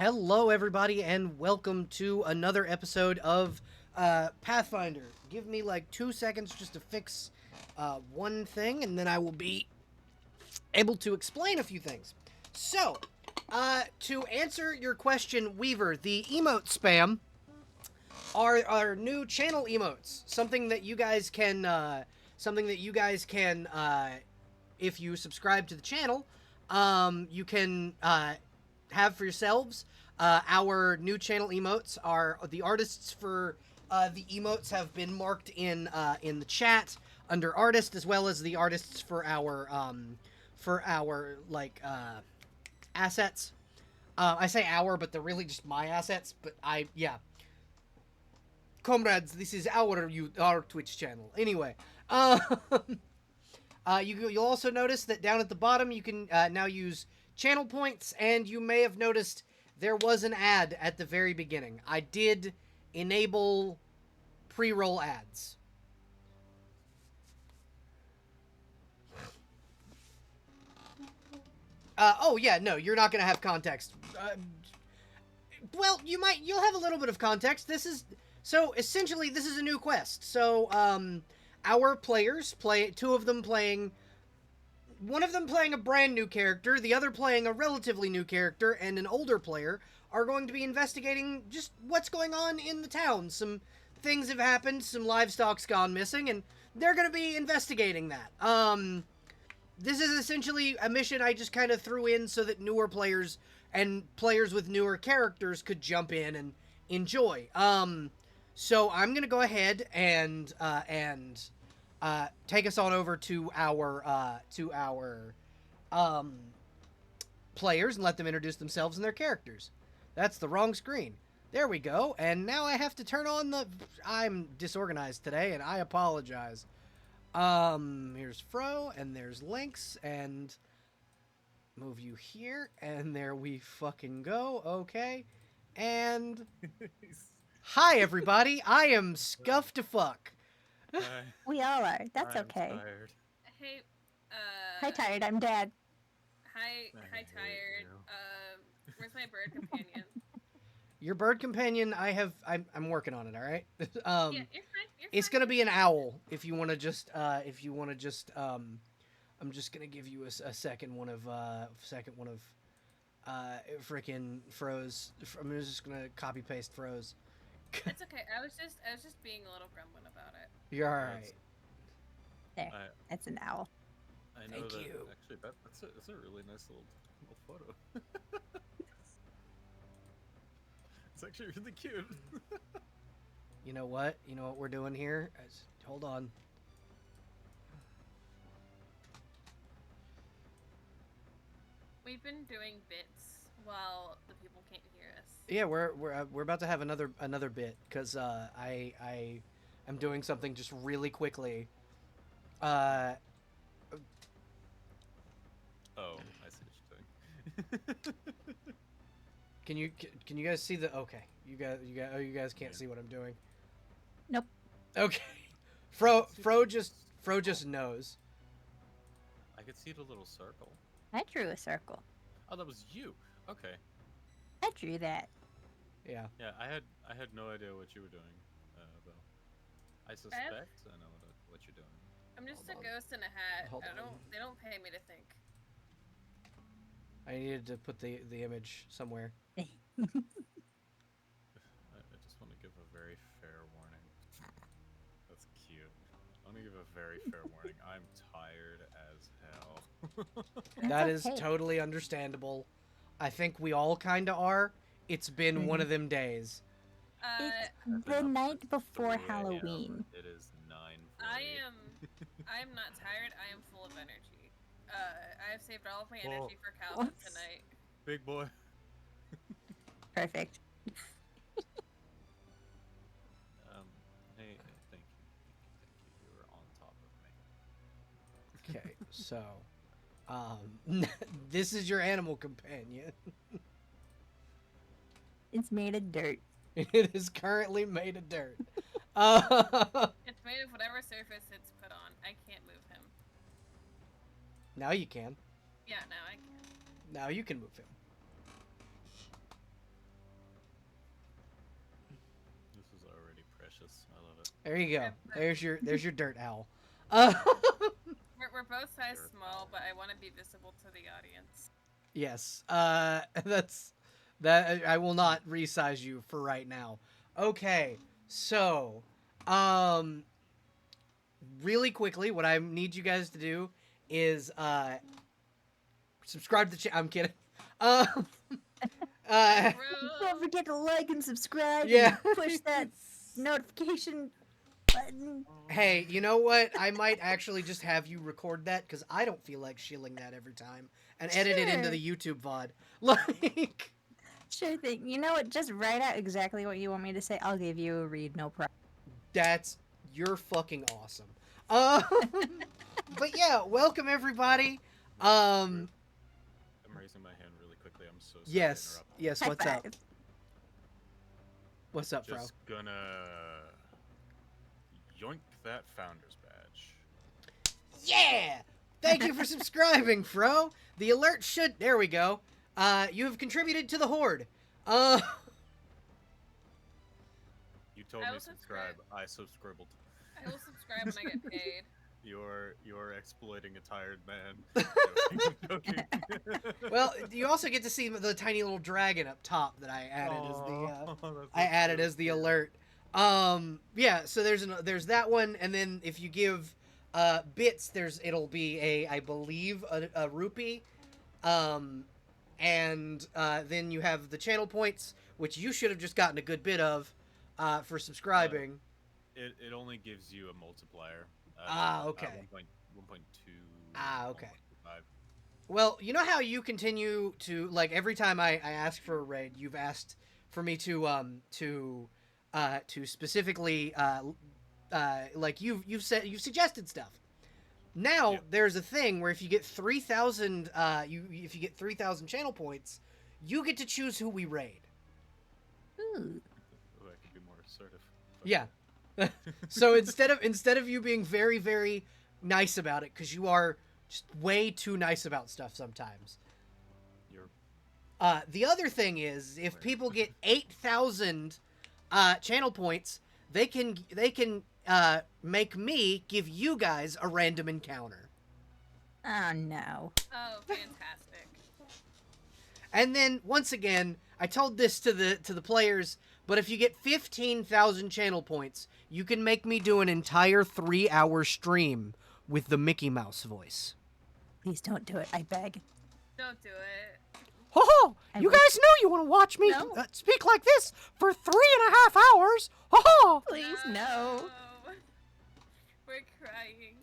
Hello, everybody, and welcome to another episode of Pathfinder. Give me like 2 seconds just to fix one thing, and then I will be able to explain a few things. So, to answer your question, Weaver, the emote spam are our new channel emotes. Something that you guys can, if you subscribe to the channel, you can have for yourselves. Our new channel emotes are the artists for the emotes have been marked in the chat under artist, as well as the artists for our assets. I say our, but they're really just my assets. But comrades, this is our Twitch channel. Anyway, you'll also notice that down at the bottom you can now use channel points, and you may have noticed there was an ad at the very beginning. I did enable pre-roll ads. Oh yeah, no, you're not gonna have context. Well, you'll have a little bit of context. Essentially this is a new quest. So, our players two of them playing, one of them playing a brand new character, the other playing a relatively new character, and an older player are going to be investigating just what's going on in the town. Some things have happened, some livestock's gone missing, and they're going to be investigating that. This is essentially a mission I just kind of threw in so that newer players and players with newer characters could jump in and enjoy. So I'm going to go ahead and take us on over to our players and let them introduce themselves and their characters. That's the wrong screen. There we go. And now I have to turn on I'm disorganized today, and I apologize. Here's Fro, and there's Lynx, and move you here, and there we fucking go. Okay. And hi, everybody. I am scuffed to fuck. We all are. That's okay. Tired. Hey, Hi, Tired. I'm Dad. Hi, Tired. Where's my bird companion? Your bird companion, I'm working on it. All right. Yeah, you're fine. It's gonna be an owl. If you want to just, I'm just gonna give you a second one of freaking Froze. I'm just gonna copy paste Froze. It's okay. I was just being a little gremlin about it. You're all right. There. It's an owl. I know Thank you. Actually, that's a really nice little photo. It's actually really cute. You know what? You know what we're doing here? Hold on. We've been doing bits while the people can't hear us. Yeah, we're about to have another bit because I am doing something just really quickly. Oh, I see what you're doing. Can you guys see the? Okay, you guys can't see what I'm doing. Nope. Okay, Fro just knows. I could see the little circle. I drew a circle. Oh, that was you. Okay. I drew that. Yeah. Yeah, I had no idea what you were doing, though. I suspect I know what you're doing. I'm just a ghost in a hat. They don't pay me to think. I needed to put the image somewhere. I just want to give a very fair warning. That's cute. I want to give a very fair warning. I'm tired as hell. That is totally understandable. I think we all kind of are. It's been one of them days. It's the night before Halloween. It is 9:40. I am not tired. I am full of energy. I have saved all of my energy for Calvin tonight. Big boy. Perfect. Hey, thank you. You were on top of me. Okay, so, this is your animal companion. It's made of dirt. It is currently made of dirt. It's made of whatever surface it's put on. I can't move him. Now you can. Yeah, now I can. Now you can move him. delicious. I love it. There you go. Yeah. There's your dirt owl. We're both size small, but I want to be visible to the audience. Yes. That's that. I will not resize you for right now. Okay. So, really quickly, what I need you guys to do is subscribe to the channel. I'm kidding. Um, Don't forget to like and subscribe. Yeah. And push that notification button. Hey, you know what? I might actually just have you record that because I don't feel like shilling that every time and edit it into Sure. the YouTube VOD. Like, Sure thing. You know what? Just write out exactly what you want me to say. I'll give you a read, no problem. you're fucking awesome. But yeah, welcome everybody. I'm raising my hand really quickly. I'm so sorry to Yes, interrupt. yes. High What's up? five. What's up, bro? Just gonna yoink that founder's badge. Yeah! Thank you for subscribing, Fro. The alert should... There we go. You have contributed to the Horde. You told I me will subscribe. I subscribed. I will subscribe when I get paid. You're exploiting a tired man. Joking. Well, you also get to see the tiny little dragon up top that I added as the alert. Yeah, so there's that one, and then if you give bits, it'll be I believe a rupee, and then you have the channel points, which you should have just gotten a good bit of for subscribing. It only gives you a multiplier. Okay. 1.2. Okay. 1.5. Well, you know how you continue to, like, every time I ask for a raid, you've asked for me to specifically like you've suggested stuff. Now there's a thing where if you get 3,000 if you get 3,000 channel points, you get to choose who we raid. Ooh. Ooh, I could be more assertive. Yeah. So instead of you being very, very nice about it, because you are just way too nice about stuff sometimes. The other thing is, if people get 8,000 channel points, they can make me give you guys a random encounter. Oh no. Oh, fantastic. And then once again, I told this to the players, but if you get 15,000 channel points, you can make me do an entire 3-hour stream with the Mickey Mouse voice. Please don't do it. I beg. Don't do it. Ho ho! You will- guys know you want to watch me No. speak like this for 3.5 hours. Ho ho! Please no. We're crying.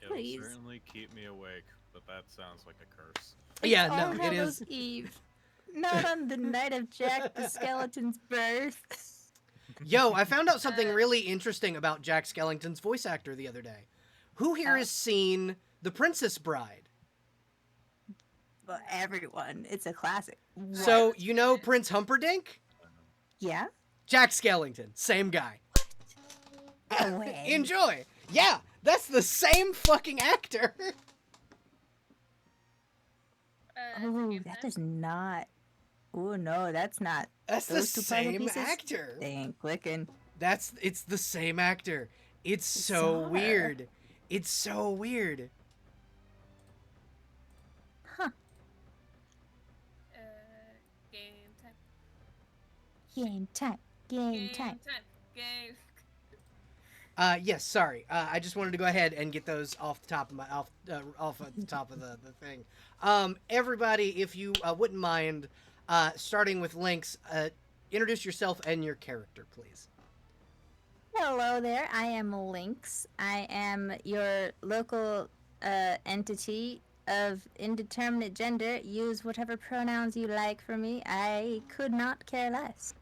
It'll Please. certainly keep me awake, but that sounds like a curse. Yeah, It's no, All it Hallows is. Eve. Not on the night of Jack the Skeleton's birth. Yo, I found out something really interesting about Jack Skellington's voice actor the other day. Who here has seen The Princess Bride? Well, everyone. It's a classic. So, you know Prince Humperdinck? Yeah? Jack Skellington. Same guy. No way. Enjoy. Yeah, that's the same fucking actor. Oh, that does not. Oh no, that's not. That's the Those two puzzle same pieces? actor. They ain't clicking. It's the same actor. It's so Bizarre. weird. It's so weird. Huh. Game time. Game time. Game time. Game. Yes, sorry. I just wanted to go ahead and get those off the top of off at the top of the thing. Everybody, if you wouldn't mind, starting with Lynx, introduce yourself and your character, please. Hello there. I am Lynx. I am your local entity of indeterminate gender. Use whatever pronouns you like for me. I could not care less.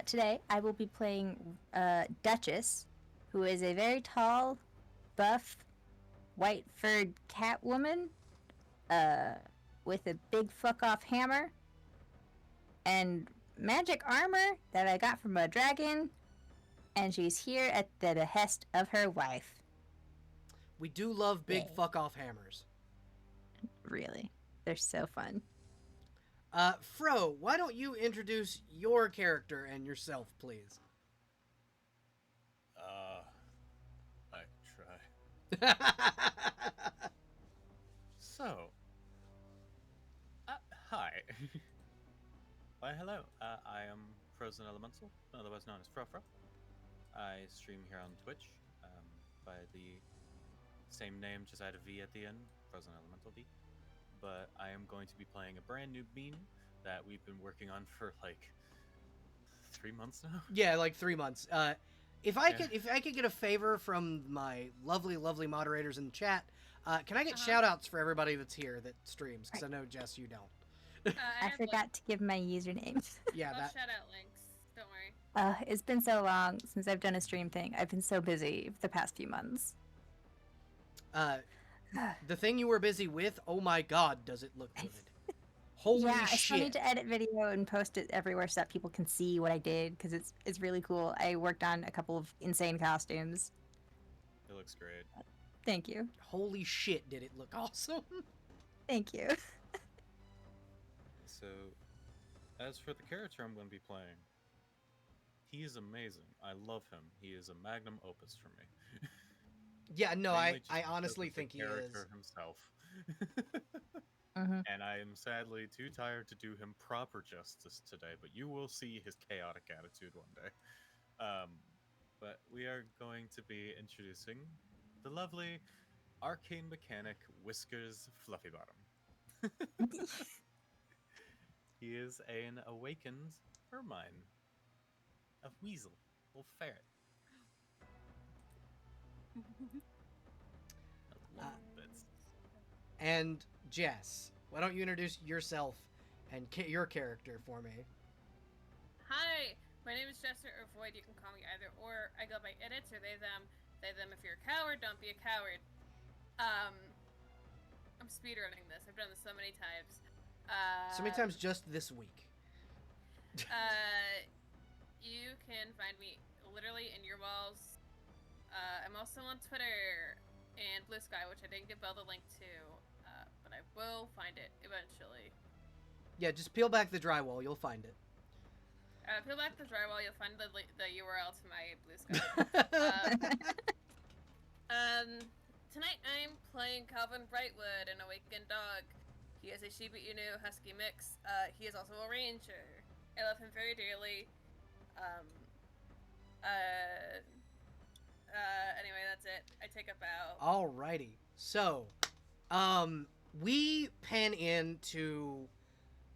Today, I will be playing Duchess, who is a very tall, buff, white-furred cat woman with a big fuck-off hammer and magic armor that I got from a dragon, and she's here at the behest of her wife. We do love big Yay. fuck off hammers. Really. They're so fun. Fro, why don't you introduce your character and yourself, please? So, hi. Why, hello. I am Frozen Elemental, otherwise known as Frofro. I stream here on Twitch by the same name, just add a V at the end, Frozen Elemental V. But I am going to be playing a brand new bean that we've been working on for like 3 months now. Yeah, like 3 months. If I could get a favor from my lovely moderators in the chat, can I get shout outs for everybody that's here that streams? Because I know, Jess, you don't. I forgot to give my username. Yeah, I'll shout out links. Don't worry. It's been so long since I've done a stream thing. I've been so busy the past few months. The thing you were busy with, oh my god, does it look good. Holy yeah, I still shit. need to edit video and post it everywhere so that people can see what I did, because it's really cool. I worked on a couple of insane costumes. It looks great. Thank you. Holy shit, did it look awesome. Thank you. So, as for the character I'm going to be playing, he is amazing. I love him. He is a magnum opus for me. Yeah, no, Mainly just I because honestly of the think he is. character himself. Mhm. And I am sadly too tired to do him proper justice today, but you will see his chaotic attitude one day. But we are going to be introducing the lovely arcane mechanic Whiskers Fluffybottom. He is an awakened ermine, a weasel, little ferret. I love bits. And Jess, why don't you introduce yourself and your character for me? Hi, my name is Jester or Void. You can call me either or. I go by edits or they them. They them. If you're a coward, don't be a coward. I'm speedrunning this. I've done this so many times. So many times just this week. You can find me literally in your walls. I'm also on Twitter and Blue Sky, which I didn't give Belle the link to, but I will find it eventually. Yeah, just peel back the drywall, you'll find it. Peel back the drywall, you'll find the URL to my Blue Sky. Tonight I'm playing Calvin Brightwood, an awakened dog. He is a Shiba Inu Husky mix. He is also a ranger. I love him very dearly. Anyway, that's it. I take a bow. Alrighty. So, we pan into,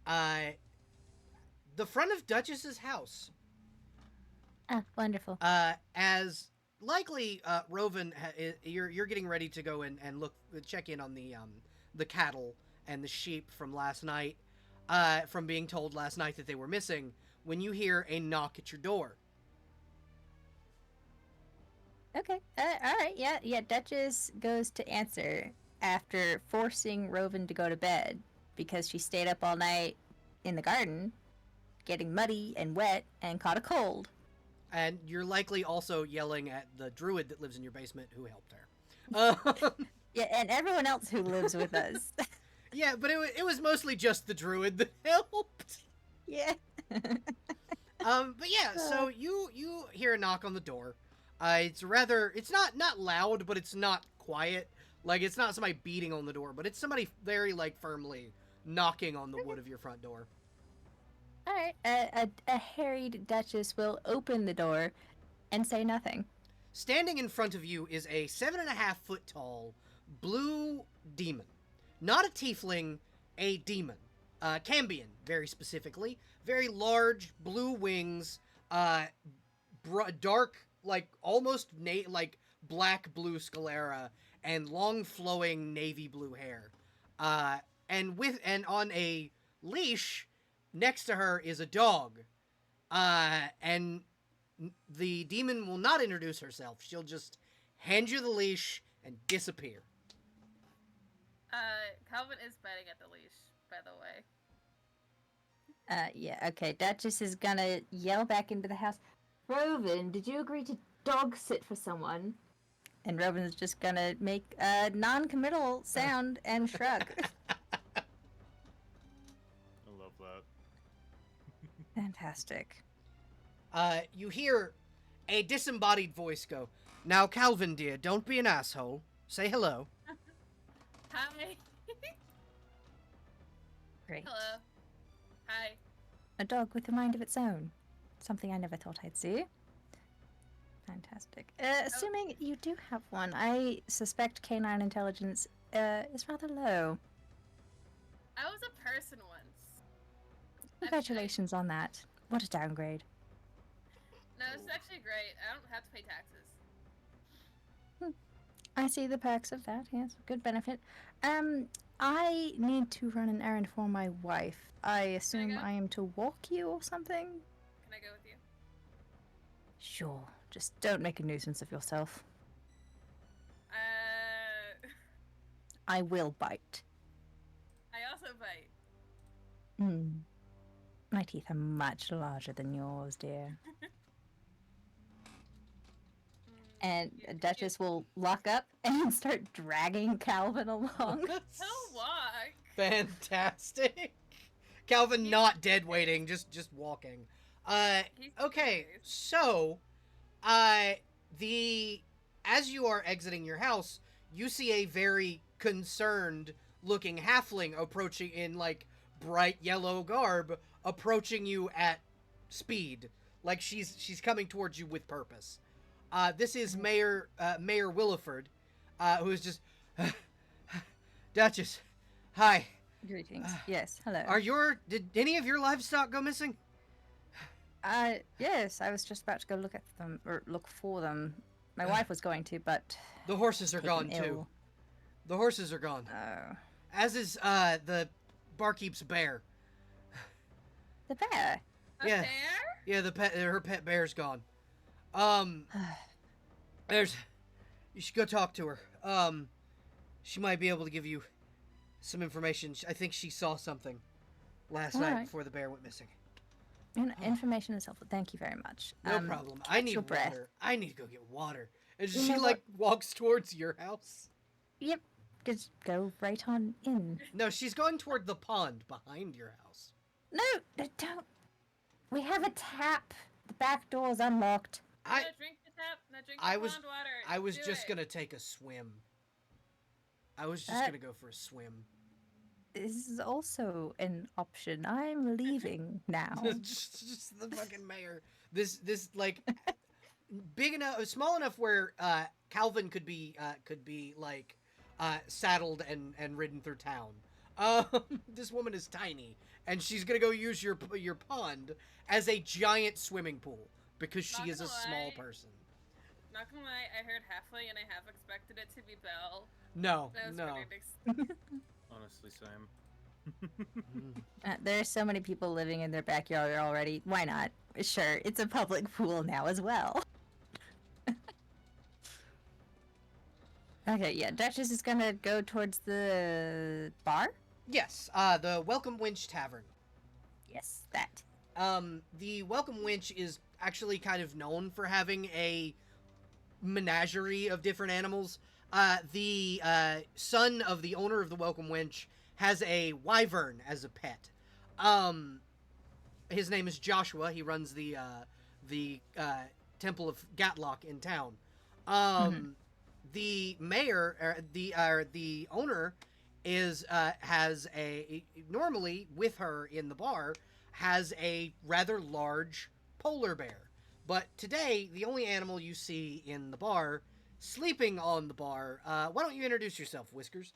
the front of Duchess's house. Ah, wonderful. As likely, Rovan, you're getting ready to go and check in on the cattle and the sheep from last night, from being told last night that they were missing, when you hear a knock at your door. Okay. All right. Yeah. Duchess goes to answer after forcing Rovan to go to bed because she stayed up all night in the garden, getting muddy and wet and caught a cold. And you're likely also yelling at the druid that lives in your basement who helped her. Yeah, and everyone else who lives with us. Yeah, but it was mostly just the druid that helped. Yeah. But yeah, so you hear a knock on the door. It's not loud, but it's not quiet. Like, it's not somebody beating on the door, but it's somebody very, like, firmly knocking on the wood of your front door. All right. A harried Duchess will open the door and say nothing. Standing in front of you is a 7.5 foot tall blue demon. Not a tiefling, a demon. Cambion, very specifically. Very large, blue wings, dark, like, almost like black blue sclera, and long flowing navy blue hair. And on a leash next to her is a dog. And the demon will not introduce herself. She'll just hand you the leash and disappear. Calvin is biting at the leash, by the way. Yeah, okay. Duchess is gonna yell back into the house, Rovan, did you agree to dog sit for someone? And Rovan's just gonna make a non-committal sound and shrug. I love that. Fantastic. You hear a disembodied voice go, "Now, Calvin, dear, don't be an asshole. Say hello. Hi. Great. Hello. Hi. A dog with a mind of its own. Something I never thought I'd see. Fantastic. Assuming you do have one, I suspect canine intelligence is rather low. I was a person once. Congratulations on that. What a downgrade. No, this is actually great. I don't have to pay taxes. I see the perks of that, yes. Good benefit. I need to run an errand for my wife. I assume go? I am to walk you or something? Can I go with you? Sure. Just don't make a nuisance of yourself. I I will bite. also bite. My teeth are much larger than yours, dear. And Duchess will lock up and start dragging Calvin along. He'll walk. Fantastic. Calvin not dead waiting, just walking. He's Okay, serious. so as you are exiting your house, you see a very concerned looking halfling approaching in like bright yellow garb, approaching you at speed. Like she's coming towards you with purpose. This is Mayor Williford, who is just Duchess. Hi. Greetings. Yes, hello. Did any of your livestock go missing? Yes, I was just about to go look at them, or look for them. My wife was going to, but... The horses are gone, taken too. ill. The horses are gone. Oh. As is, the barkeep's bear. The bear? A Yeah. bear? Yeah, her pet bear's gone. You should go talk to her. She might be able to give you some information. I think she saw something last night Alright. before the bear went missing. Information is helpful. Thank you very much. No problem. I catch need your breath. water. I need to go get water. And You she, know like, walks towards your house. Yep. Just go right on in. No, she's going toward the pond behind your house. No, don't. We have a tap. The back door is unlocked. No, drink the tap. No, drink the I was- pond water. I was Do just it. gonna take a swim. I was just gonna go for a swim. This is also an option. I'm leaving now. just the fucking mayor. This like big enough, small enough where Calvin could be like saddled and ridden through town. This woman is tiny, and she's gonna go use your pond as a giant swimming pool because she Not is a gonna small lie. person. Not gonna lie, I heard halfling and I half expected it to be Belle. No, That was no. pretty Honestly, same. There are so many people living in their backyard already. Why not? Sure, it's a public pool now as well. Okay, yeah, Duchess is gonna go towards the bar? Yes, the Welcome Winch Tavern. Yes, that. The Welcome Winch is actually kind of known for having a menagerie of different animals. The son of the owner of the Welcome Winch has a wyvern as a pet. His name is Joshua. He runs the Temple of Gatlock in town. The mayor, the owner, has normally with her in the bar has a rather large polar bear. But today, the only animal you see in the bar, sleeping on the bar, why don't you introduce yourself, Whiskers?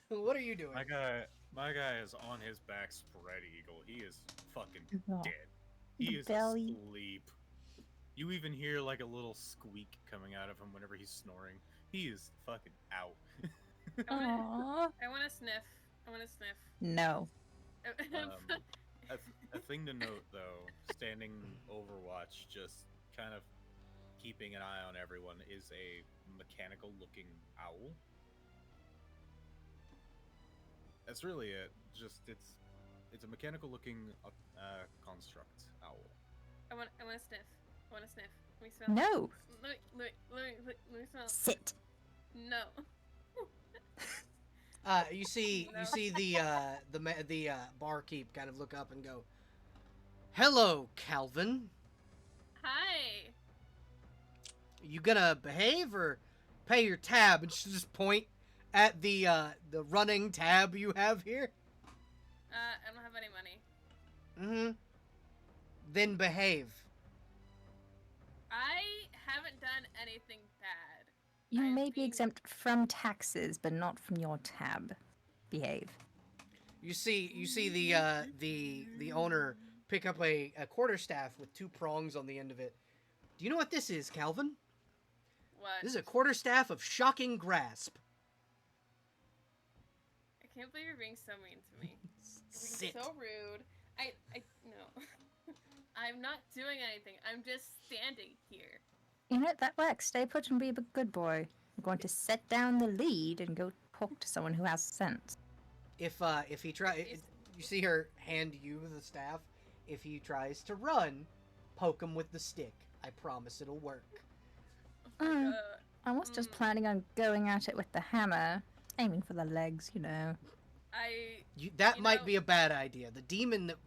What are you doing? My guy is on his back, spread eagle. He is fucking Oh, dead. He the is belly. asleep. You even hear like a little squeak coming out of him whenever he's snoring. He is fucking out. Aww. I want to sniff. I want to sniff. No. A thing to note, though, standing Overwatch, just kind of keeping an eye on everyone, is a mechanical-looking owl. That's really it. Just it's a mechanical-looking construct owl. I want to sniff. I want to sniff. Let me smell. No. Let me smell. Sit. No. You see the barkeep kind of look up and go, "Hello, Calvin. Hi. You gonna behave or pay your tab, and she'll just point at the running tab you have here. I don't have any money. Mm-hmm. Then behave. I haven't done anything bad. You I'm may be being- exempt from taxes, but not from your tab. Behave. You see the owner pick up a quarterstaff with 2 prongs on the end of it. Do you know what this is, Calvin? What? This is a quarterstaff of shocking grasp. I can't believe you're being so mean to me. Sit. You're so rude. I no. I'm not doing anything. I'm just standing here. You know, that works. Stay put and be a good boy. I'm going to set down the lead and go talk to someone who has sense. If he you see her hand you the staff. If he tries to run, poke him with the stick. I promise it'll work. Mm. Uh, I was just planning on going at it with the hammer, aiming for the legs, you know. That You might know- be a bad idea. The demon that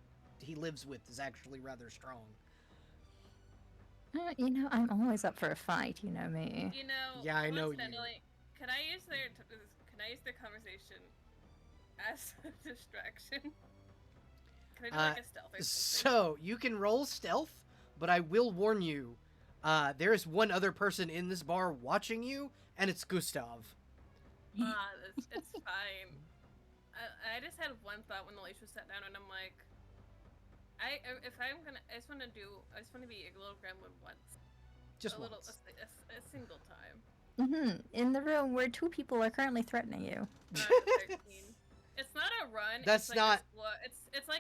he lives with is actually rather strong. You know, I'm always up for a fight, you know me. You know. Yeah, I know you. coincidentally, Can I use their conversation as a distraction? Can I do like a stealth or something? So you can roll stealth, but I will warn you, there is one other person in this bar watching you, and it's Gustav. It's fine. I just had one thought when the leash was set down, and I'm like, I just want to be a little gremlin once. Just a little, once. a single time. In the room where 2 people are currently threatening you. 13. It's not a run. That's it's like not- A slow,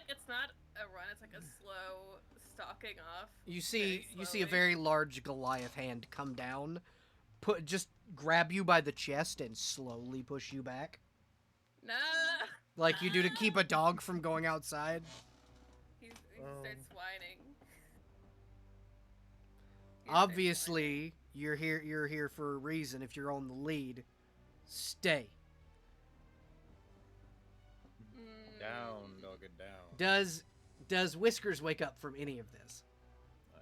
it's not a run. It's like a slow stalking off. You see a slowly. very large Goliath hand come down, just grab you by the chest and slowly push you back, Nah. like you do to keep a dog from going outside. He starts whining. He starts Obviously, you're here for a reason. If you're on the lead, stay. whining. Down, dog, it down. Does Whiskers wake up from any of this?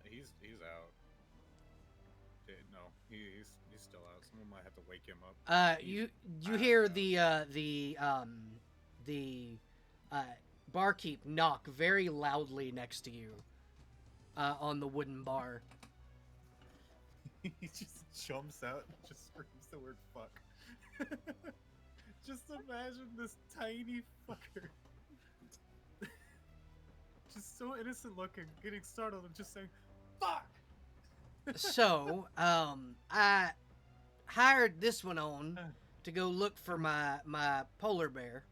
He's out. No, he's still out. Someone might have to wake him up. You hear the barkeep knock very loudly next to you, on the wooden bar. He just jumps out and just screams the word fuck. Just imagine this tiny fucker. Just so innocent looking, getting startled and just saying, fuck! So, I hired this one on to go look for my polar bear.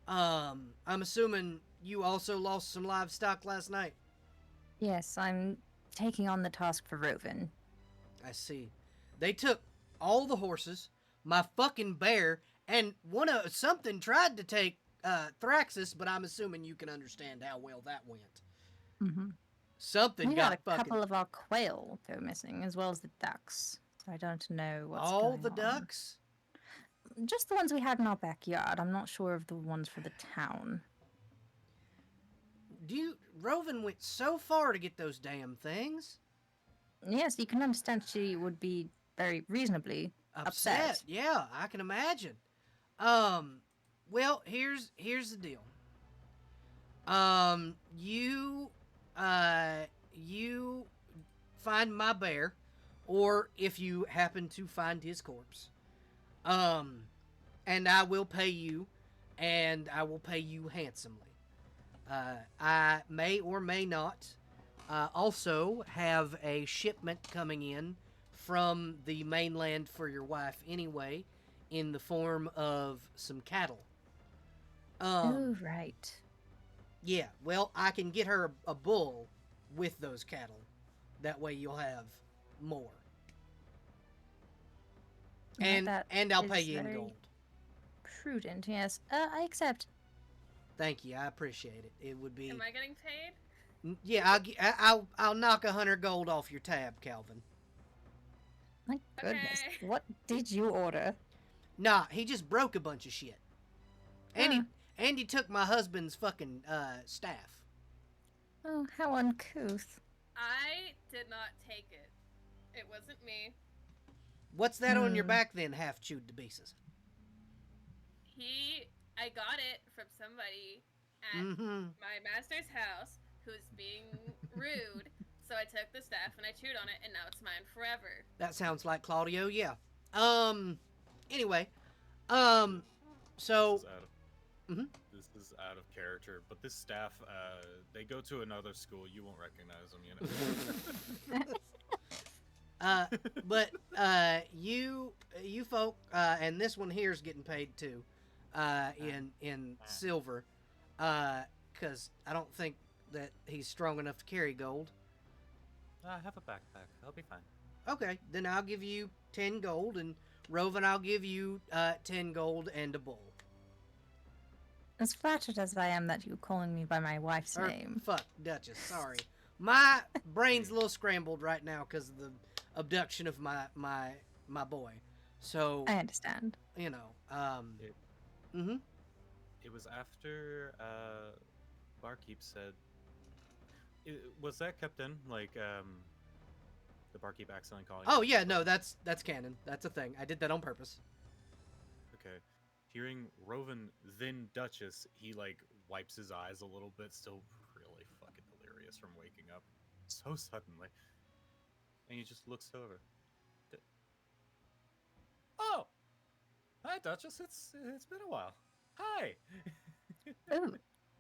I'm assuming you also lost some livestock last night. Yes, I'm taking on the task for Roven. I see. They took all the horses, my fucking bear, and something tried to take Thraxus, but I'm assuming you can understand how well that went. Mm-hmm. Something We got had a fucking... couple of our quail go missing, as well as the ducks. So I don't know what's all going the on. ducks? Just the ones we had in our backyard. I'm not sure of the ones for the town. Roven went so far to get those damn things. Yes, you can understand she would be very reasonably upset. Yeah, I can imagine. Well, here's the deal. You find my bear, or if you happen to find his corpse, and I will pay you, and I will pay you handsomely. I may or may not also have a shipment coming in from the mainland for your wife anyway, in the form of some cattle. Oh, right. Yeah, well, I can get her a bull with those cattle. That way you'll have more. And That I'll is pay you in very gold. Prudent, yes. I accept. Thank you, I appreciate it. It would be... Am I getting paid? Yeah, I'll knock 100 gold off your tab, Calvin. My goodness. Okay. What did you order? Nah, he just broke a bunch of shit. And he took my husband's fucking staff. Oh, how uncouth. I did not take it. It wasn't me. What's that on your Hmm. back then, half chewed to pieces? I got it from somebody at Mm-hmm. my master's house who's being rude. So I took the staff and I chewed on it, and now it's mine forever. That sounds like Claudio, yeah. Anyway, so, This is out of mhm. this is out of character, but this staff, they go to another school. You won't recognize them, you know. uh, but, you folk, and this one here's getting paid too, in silver, cause I don't think that he's strong enough to carry gold. I have a backpack. I'll be fine. Okay, then I'll give you 10 gold, and Rovan, I'll give you 10 gold and a bowl. As flattered as I am that you're calling me by my wife's Or, name. fuck, Duchess, sorry. My brain's a little scrambled right now because of the abduction of my boy. So, I understand. you know, It, mm-hmm. it was after barkeep said. Was that kept in? Like, the barkeep accidentally calling. Oh, yeah, no, that's canon. That's a thing. I did that on purpose. Okay. Hearing Rovan, then Duchess, he like wipes his eyes a little bit, still really fucking delirious from waking up so suddenly. And he just looks over. Oh! Hi, Duchess. It's been a while. Hi! Oh,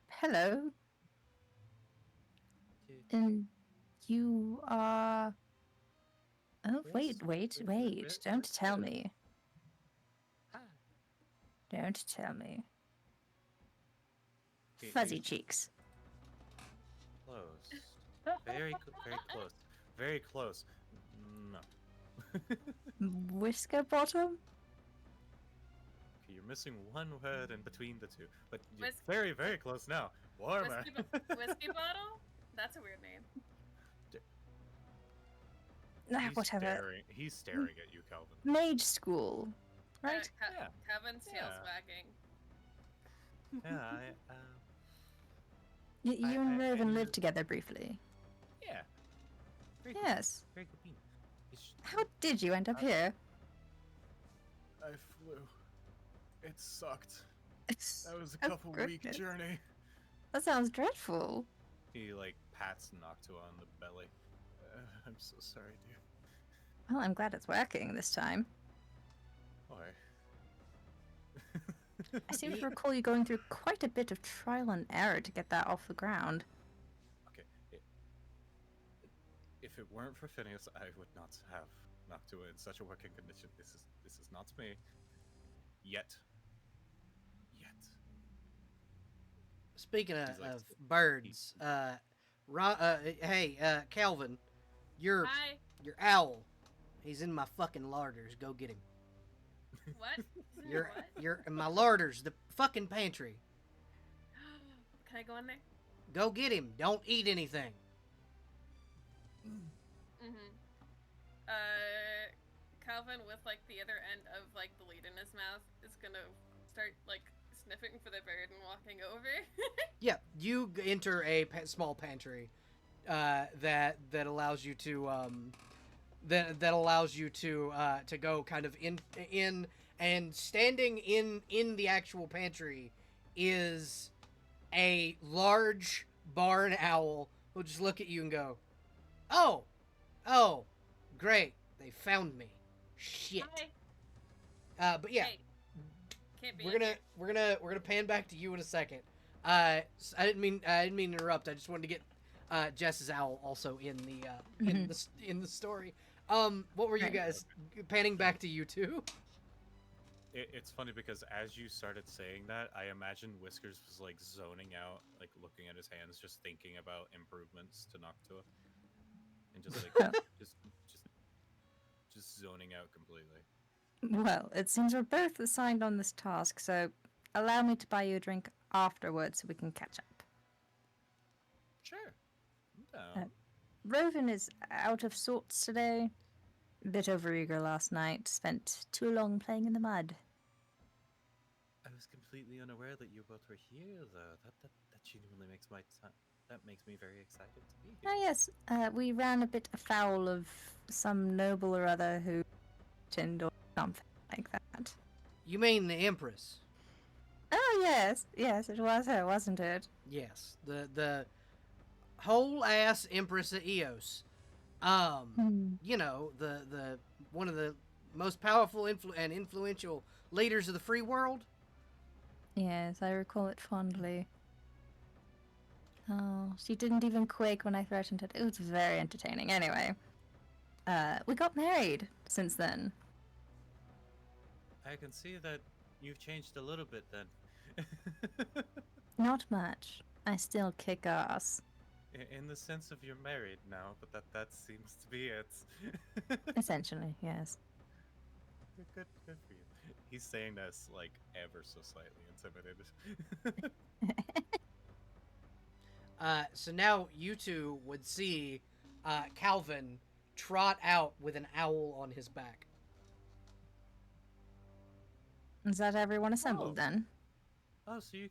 hello. And you are... Oh, Yes, wait. Don't tell me. Hi. Don't tell me. Okay, Fuzzy here's- cheeks. Close. Very close. Very close. No. Whisker bottom? Okay, you're missing one word in between the two, but you're Whis- very, very close now. Warmer. Whiskey bottle? That's a weird name. Whatever. He's staring at you, Calvin. Mage school. Right? Yeah. Kevin's tail's Yeah. wagging. Yeah, You and I Raven knew- lived together briefly. yeah. Very good, Yes. very good bean. It's- How did you end up here? I flew. It sucked. That was a Oh, couple week goodness. journey. That sounds dreadful. He like pats Noctua on the belly. I'm so sorry, dude. Well, I'm glad it's working this time. Why? I seem to recall you going through quite a bit of trial and error to get that off the ground. Okay. If it weren't for Phineas, I would not have Noctua in such a working condition. This is not me. Yet. Speaking He's like- of birds, hey, Calvin, your Hi. owl, he's in my fucking larders. Go get him. What? Your What? your my larders, the fucking pantry. Can I go in there? Go get him. Don't eat anything. Mm-hmm. Calvin, with like the other end of like the lead in his mouth, is gonna start like sniffing for the bird and walking over. Yeah, you enter a small pantry that allows you to that allows you to go kind of in and standing in the actual pantry is a large barn owl who'll just look at you and go, oh, great, they found me, shit. Hi. But yeah, Hey. Can't be we're in gonna here. we're gonna pan back to you in a second. I didn't mean to interrupt. I just wanted to get Jess's owl also in the in the story. What were you Right. guys panning back to you two? It's funny because as you started saying that, I imagined Whiskers was like zoning out, like looking at his hands, just thinking about improvements to Noctua, and just like just zoning out completely. Well, it seems we're both assigned on this task, so allow me to buy you a drink afterwards so we can catch up. Sure. I'm down. Roven is out of sorts today. A bit overeager last night. Spent too long playing in the mud. I was completely unaware that you both were here, though. That genuinely makes that makes me very excited to be here. Oh yes, we ran a bit afoul of some noble or other who mentioned or something like that. You mean the Empress? Oh, yes. Yes, it was her, wasn't it? Yes, the whole ass Empress of Eos. You know, the one of the most powerful and influential leaders of the free world. Yes, I recall it fondly. Oh, she didn't even quake when I threatened it. It was very entertaining. Anyway, we got married since then. I can see that you've changed a little bit then. Not much. I still kick ass. In the sense of you're married now, but that seems to be it. Essentially, yes. Good for you. He's saying this like ever so slightly intimidated. So now you two would see Calvin trot out with an owl on his back. Is that everyone assembled Oh. then? Oh, so you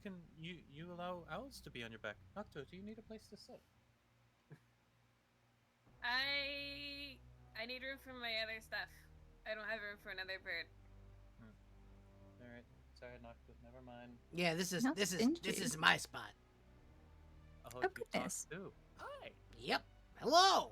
allow owls to be on your back. Nocto, do you need a place to sit? I need room for my other stuff. I don't have room for another bird. All right, sorry, Nocto. Never mind. Yeah, this Not is stingy. my spot. Oh, Oh, you talk goodness. too. Hi. Yep. Hello.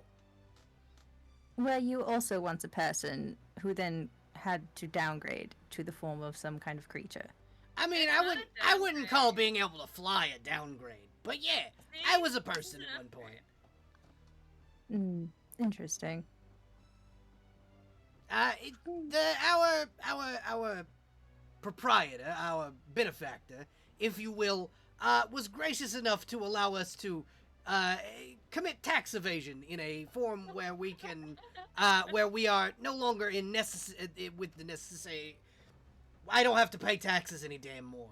Were you also once a person who then had to downgrade to the form of some kind of creature? I mean, It's I not would a I wouldn't call downgrade. being able to fly a downgrade, but yeah, See? I was a This is person an at one point. upgrade. Interesting. Our proprietor, our benefactor, if you will, was gracious enough to allow us to commit tax evasion in a form where we can, where we are no longer with the necessary. I don't have to pay taxes any damn more.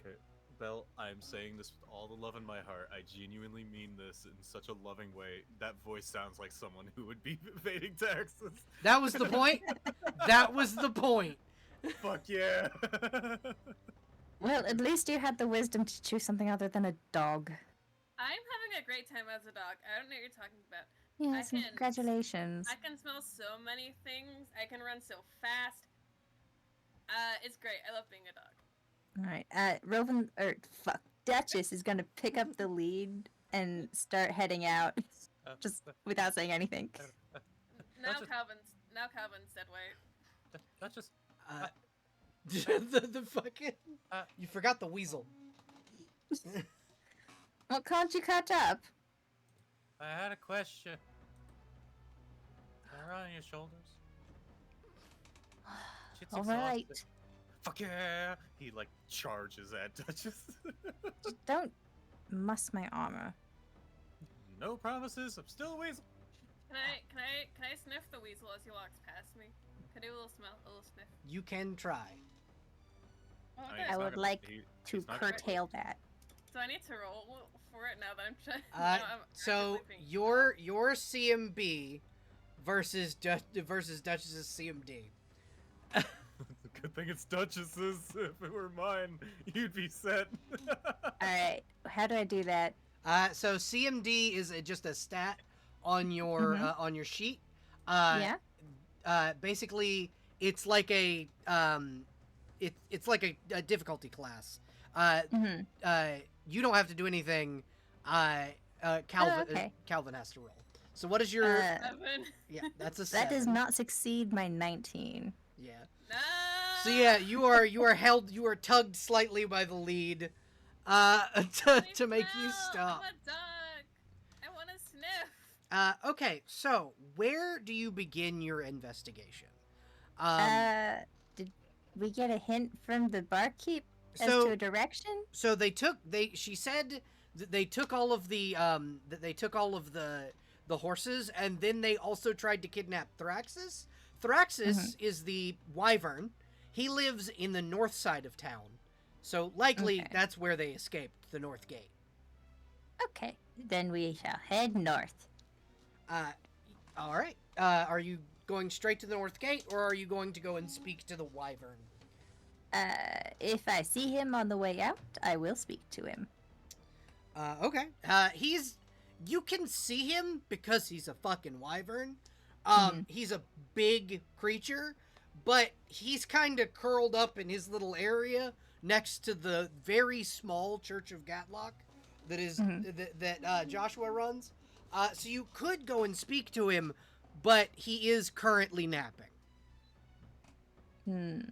Okay, Belle, I'm saying this with all the love in my heart. I genuinely mean this in such a loving way. That voice sounds like someone who would be evading taxes. That was the point. That was the point. Fuck yeah. Well, at least you had the wisdom to choose something other than a dog. I'm having a great time as a dog. I don't know what you're talking about. Yes, and can- congratulations. I can smell so many things. I can run so fast. It's great. I love being a dog. Alright, Duchess is gonna pick up the lead and start heading out, just without saying anything. Now That's Calvin's dead weight. That's just The fucking. You forgot the weasel. Well, can't you cut up? I had a question. They're on your shoulders. Shit's Alright. exhausted. Fuck yeah! He like charges at Duchess. Just don't muss my armor. No promises. I'm still a weasel. Can I sniff the weasel as he walks past me? Can I do a little smell, a little sniff? You can try. Oh, I mean, okay. it's I not would gonna- like he- To he's not gonna- curtail that. So I need to roll for it now that I'm trying. So your CMB versus Duchess's CMD. Good thing it's Duchess's. If it were mine, you'd be set. Alright, how do I do that? So CMD is just a stat on your on your sheet. Yeah? Basically, it's like a it's like a difficulty class. You don't have to do anything. okay. Calvin has to roll. So what is your? 7. Yeah, that's a 7. That does not succeed my 19. Yeah. No. So yeah, you are tugged slightly by the lead, to make you No, stop. I'm a dog. I want to sniff. Okay, so where do you begin your investigation? Did we get a hint from the barkeep as So- to a direction? So she said that they took all of the the horses, and then they also tried to kidnap Thraxus. Thraxus is the wyvern. He lives in the north side of town. So likely Okay. that's where they escaped, the north gate. Okay, then we shall head north. All right. Are you going straight to the north gate, or are you going to go and speak to the wyvern? If I see him on the way out, I will speak to him. Okay. You can see him because he's a fucking wyvern, He's a big creature, but he's kind of curled up in his little area next to the very small Church of Gatlock that is that Joshua runs. So you could go and speak to him, but he is currently napping. Okay,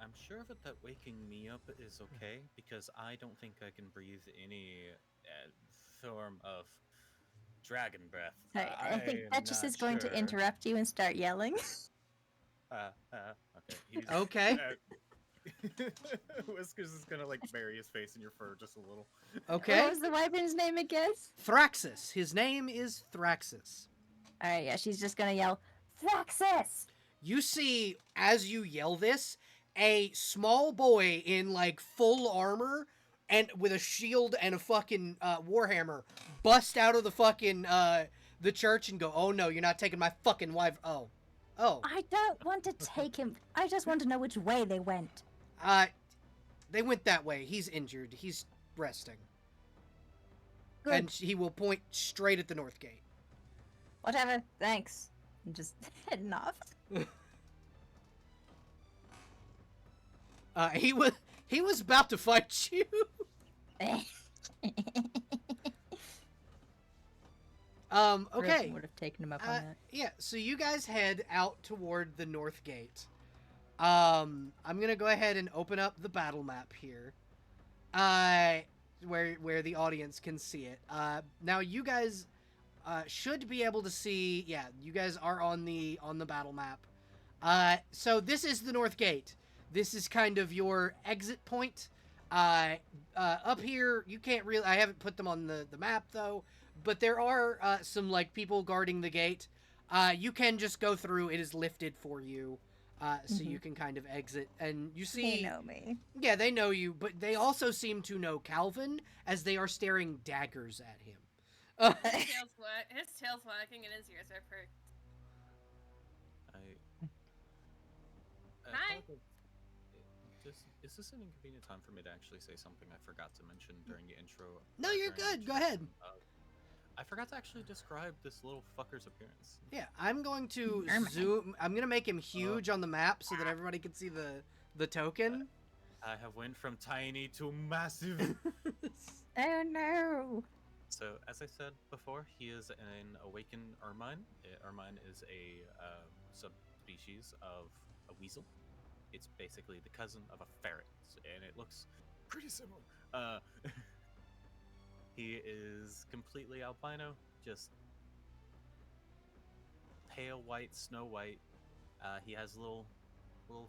I'm sure that waking me up is okay because I don't think I can breathe any form of dragon breath. Sorry, I think I'm Duchess not is going to sure. interrupt you and start yelling. Okay. He's, Okay. Whiskers is gonna like bury his face in your fur just a little. Okay. What was the wyvern's name again? Thraxus. His name is Thraxus. Alright, yeah, she's just gonna yell, Thraxus! You see, as you yell this, a small boy in like full armor and with a shield and a fucking warhammer bust out of the fucking the church and go, "Oh no, you're not taking my fucking wife." Oh. I don't want to take him. I just want to know which way they went. They went that way. He's injured. He's resting. Good. And he will point straight at the north gate. Whatever, thanks. I'm just heading off. He was about to fight you. Okay. Would have taken him up on that. Yeah, so you guys head out toward the north gate. I'm gonna go ahead and open up the battle map here. Where the audience can see it. Now you guys should be able to see, yeah, you guys are on the battle map. So this is the north gate. This is kind of your exit point. Up here, you can't really, I haven't put them on the map though, but there are some like people guarding the gate. You can just go through, it is lifted for you. So you can kind of exit, and you see... They know me. Yeah, they know you, but they also seem to know Calvin, as they are staring daggers at him. His tail's wagging and his ears are perked. Hi. Is this an inconvenient time for me to actually say something I forgot to mention during the intro? No, you're good. Go ahead. I forgot to actually describe this little fucker's appearance. Yeah, I'm going to zoom. I'm going to make him huge on the map so that everybody can see the token. I have went from tiny to massive. Oh no! So, as I said before, he is an awakened ermine. Ermine is a subspecies of a weasel. It's basically the cousin of a ferret, and it looks pretty similar. He is completely albino, just pale white, snow white. He has little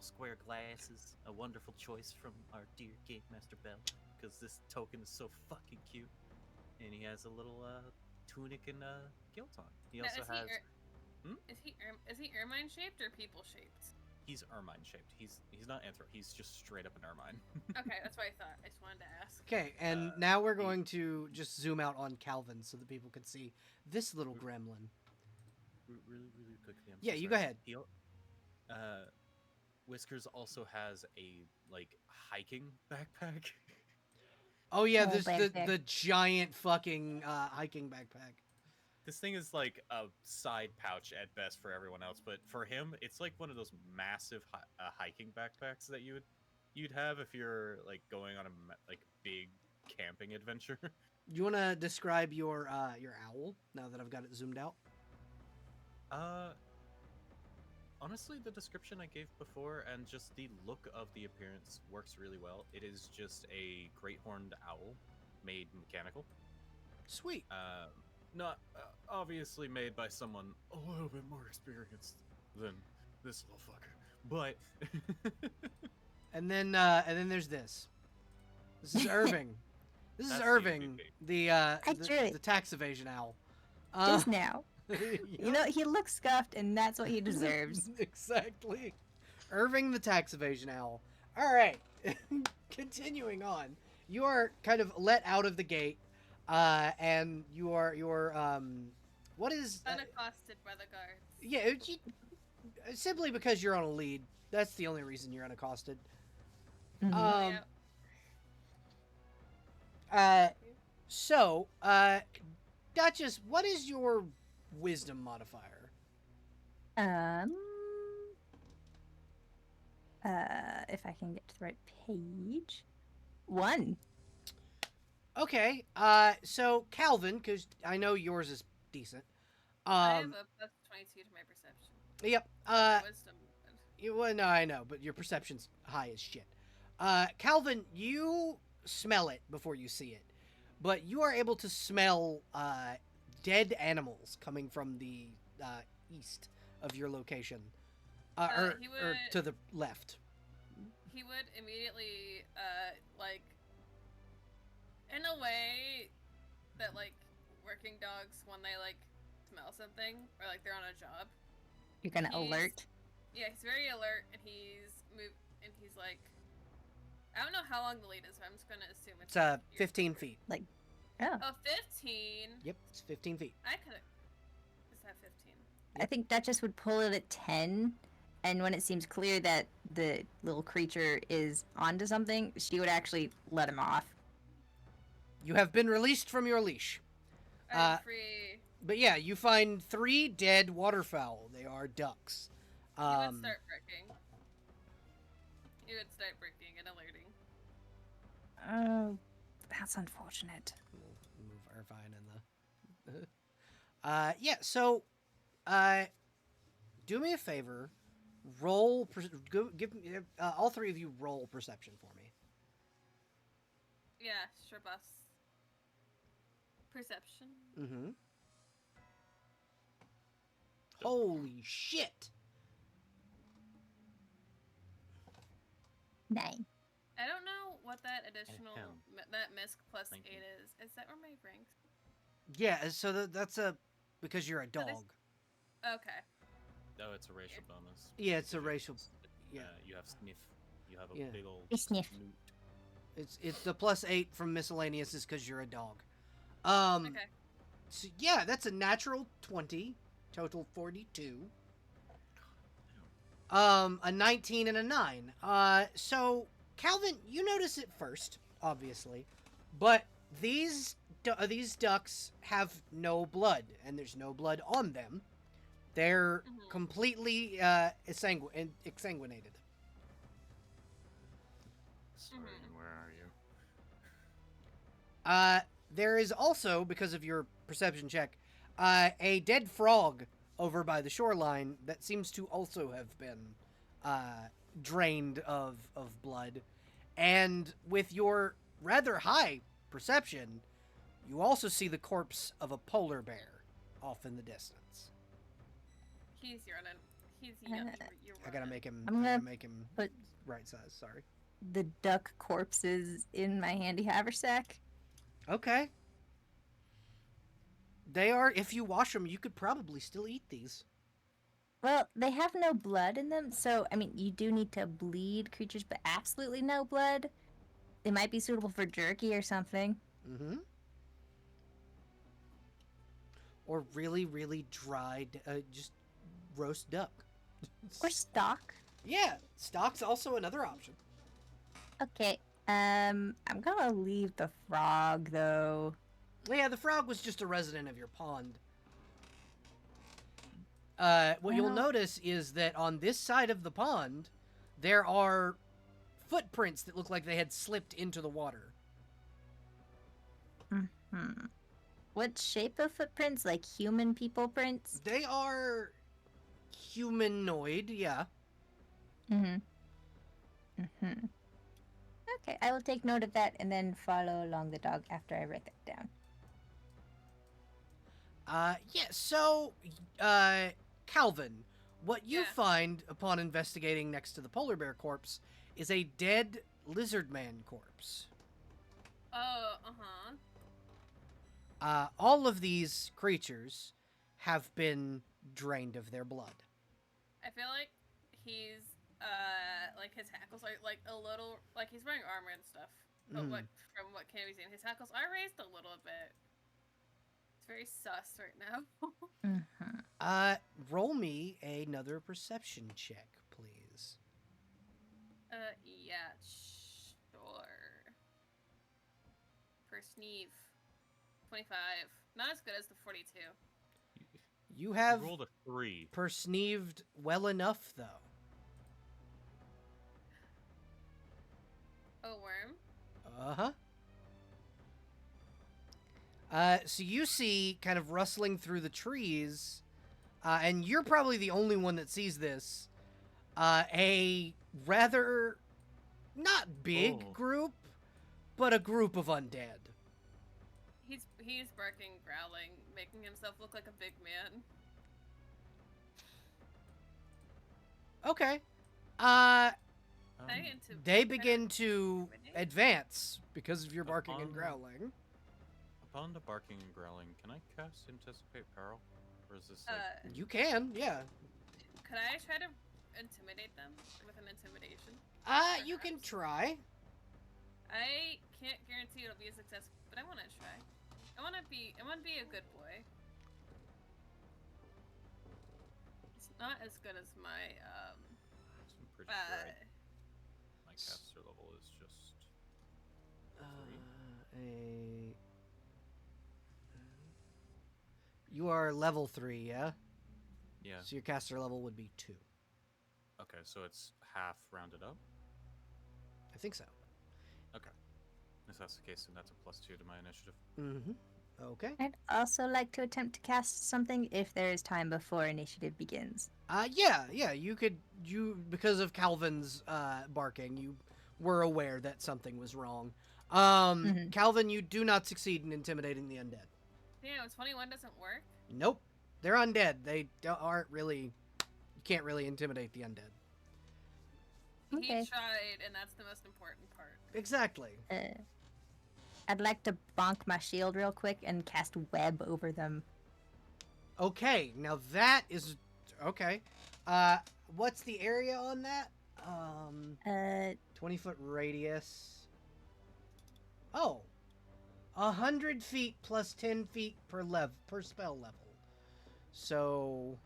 square glasses, a wonderful choice from our dear Game Master Belle, because this token is so fucking cute. And he has a little tunic and kilt on. He also has. Is he ermine shaped or people shaped? He's ermine shaped. He's not anthro. He's just straight up an ermine. Okay, that's what I thought. I just wanted to ask. Okay, and now we're going to just zoom out on Calvin so that people can see this little gremlin. Really quickly. Yeah, you go ahead. Whiskers also has a hiking backpack. Oh yeah, Oh, this the backpack. giant fucking hiking backpack. This thing is like a side pouch at best for everyone else, but for him, it's like one of those massive hiking backpacks that you'd have if you're like going on a big camping adventure. You want to describe your owl now that I've got it zoomed out? Honestly, the description I gave before and just the look of the appearance works really well. It is just a great horned owl made mechanical. Sweet. Not obviously made by someone a little bit more experienced than this little fucker, but and then there's this. This is Irving. This is That's Irving, the the tax evasion owl. Just now. You know, he looks scuffed, and that's what he deserves. Exactly. Irving the tax evasion owl. All right. Continuing on. You are kind of let out of the gate, and you're what is Unaccosted by the guards. yeah, simply because you're on a lead. That's the only reason you're unaccosted. Mhm. So, Duchess, what is your wisdom modifier? If I can get to the right page. 1. Okay, so Calvin, because I know yours is decent. I have a plus 22 to my perception. Yep. Wisdom. Well, no, I know, but your perception's high as shit. Calvin, you smell it before you see it, but you are able to smell dead animals coming from the east of your location, or to the left. He would immediately, like, in a way that, like, working dogs, when they, like, smell something, or, like, they're on a job. You're gonna alert? Yeah, he's very alert, and he's like, I don't know how long the lead is, but I'm just gonna assume it's 15 feet. Like, oh. Oh, 15? Yep, it's 15 feet. I could've... Is that 15? I think Duchess would pull it at 10, and when it seems clear that the little creature is onto something, she would actually let him off. You have been released from your leash. I'm free. But yeah, you find 3 dead waterfowl. They are ducks. He would start bricking. He would start bricking and alerting. Oh, that's unfortunate. We'll move Irvine in the... yeah, so, do me a favor. Roll... give me... all 3 of you roll perception for me. Yeah, sure, boss. Perception. Mm-hmm. Holy shit! 9. I don't know what that additional, that misc plus Thank 8 you. is. Is that where my ranks? Yeah, so that's because you're a dog. Okay. Oh, it's a racial bonus. Yeah, it's a racial... Yeah. You have sniff. You have a Yeah. big old Sniff. snoot. It's the plus 8 from miscellaneous is because you're a dog. Okay. So yeah, that's a natural 20, total 42. A 19 and a 9. So Calvin, you notice it first, obviously, but these ducks have no blood, and there's no blood on them. They're completely exsanguinated. Sorry, where are you? There is also, because of your perception check, a dead frog over by the shoreline that seems to also have been drained of blood. And with your rather high perception, you also see the corpse of a polar bear off in the distance. He's running. He's running. I gotta make him. I'm gonna put right size. Sorry. the duck corpses in my handy haversack. Okay. They are. If you wash them, you could probably still eat these. Well, they have no blood in them, so, I mean, you do need to bleed creatures, but absolutely no blood. They might be suitable for jerky or something. Mm-hmm. Or really, really dried, just roast duck. Or stock. Yeah, stock's also another option. Okay, I'm gonna leave the frog, though. Yeah, the frog was just a resident of your pond. What you'll notice is that on this side of the pond, there are footprints that look like they had slipped into the water. Mm-hmm. What shape of footprints? Like human people prints? They are humanoid, yeah. Mm-hmm. Mm-hmm. Okay, I will take note of that and then follow along the dog after I write that down. Yeah, so, Calvin, what you find upon investigating next to the polar bear corpse is a dead lizard man corpse. Oh, All of these creatures have been drained of their blood. I feel like he's, like his hackles are like a little, like he's wearing armor and stuff. But from what can be seen, his hackles are raised a little bit. It's very sus right now. Roll me another perception check, please. Yeah, sure. For Sneeve. 25. Not as good as the 42. You have rolled a 3. perceived well enough, though. Oh, worm. Uh-huh. So you see, kind of rustling through the trees, and you're probably the only one that sees this, a rather not big Oh. group, but a group of undead. He's barking, growling, making himself look like a big man. Okay. Into They begin to advance because of your barking and Upon- growling. Upon the barking and growling, can I cast Anticipate Peril? Or is this like... You can, yeah. Could I try to intimidate them with an intimidation? You can Perhaps? try. I can't guarantee it'll be a success, but I want to try. I want to be a good boy. It's not as good as my I'm pretty sure my caster level is just... 3. You are level 3, yeah? Yeah. So your caster level would be 2. Okay, so it's half rounded up? I think so. Okay. If that's the case, then that's a +2 to my initiative. Mm-hmm. Okay. I'd also like to attempt to cast something if there is time before initiative begins. Yeah, because of Calvin's barking, you were aware that something was wrong. Calvin, you do not succeed in intimidating the undead. Damn, 21 doesn't work. Nope. They're undead. They aren't really... You can't really intimidate the undead. Okay. He tried, and that's the most important part. Exactly. I'd like to bonk my shield real quick and cast web over them. Okay, now that is... Okay. What's the area on that? 20-foot radius. Oh. 100 feet plus 10 feet per spell level. So...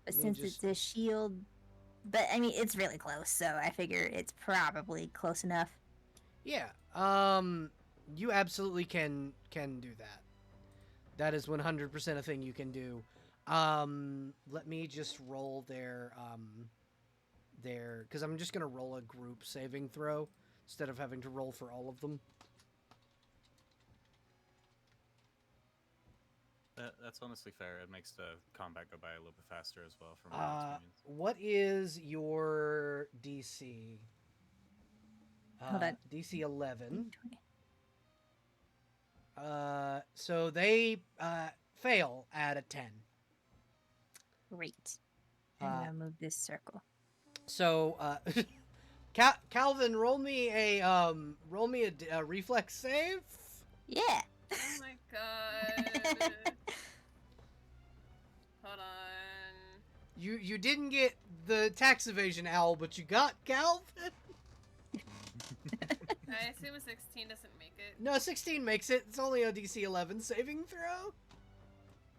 But Let me since just- it's a shield, but I mean it's really close, so I figure it's probably close enough. Yeah. You absolutely can do that. That is 100% a thing you can do. Let me just roll their because I'm just gonna roll a group saving throw instead of having to roll for all of them. That's honestly fair. It makes the combat go by a little bit faster as well for my experience. What is your DC? Hold on. DC 11. 20. So they fail at a 10. Great. I'm gonna move this circle. So Calvin, roll me a reflex save. Yeah. Oh my god. Hold on. You didn't get the tax evasion owl, but you got Calvin. I assume a 16 doesn't make it. No, 16 makes it. It's only a DC 11 saving throw.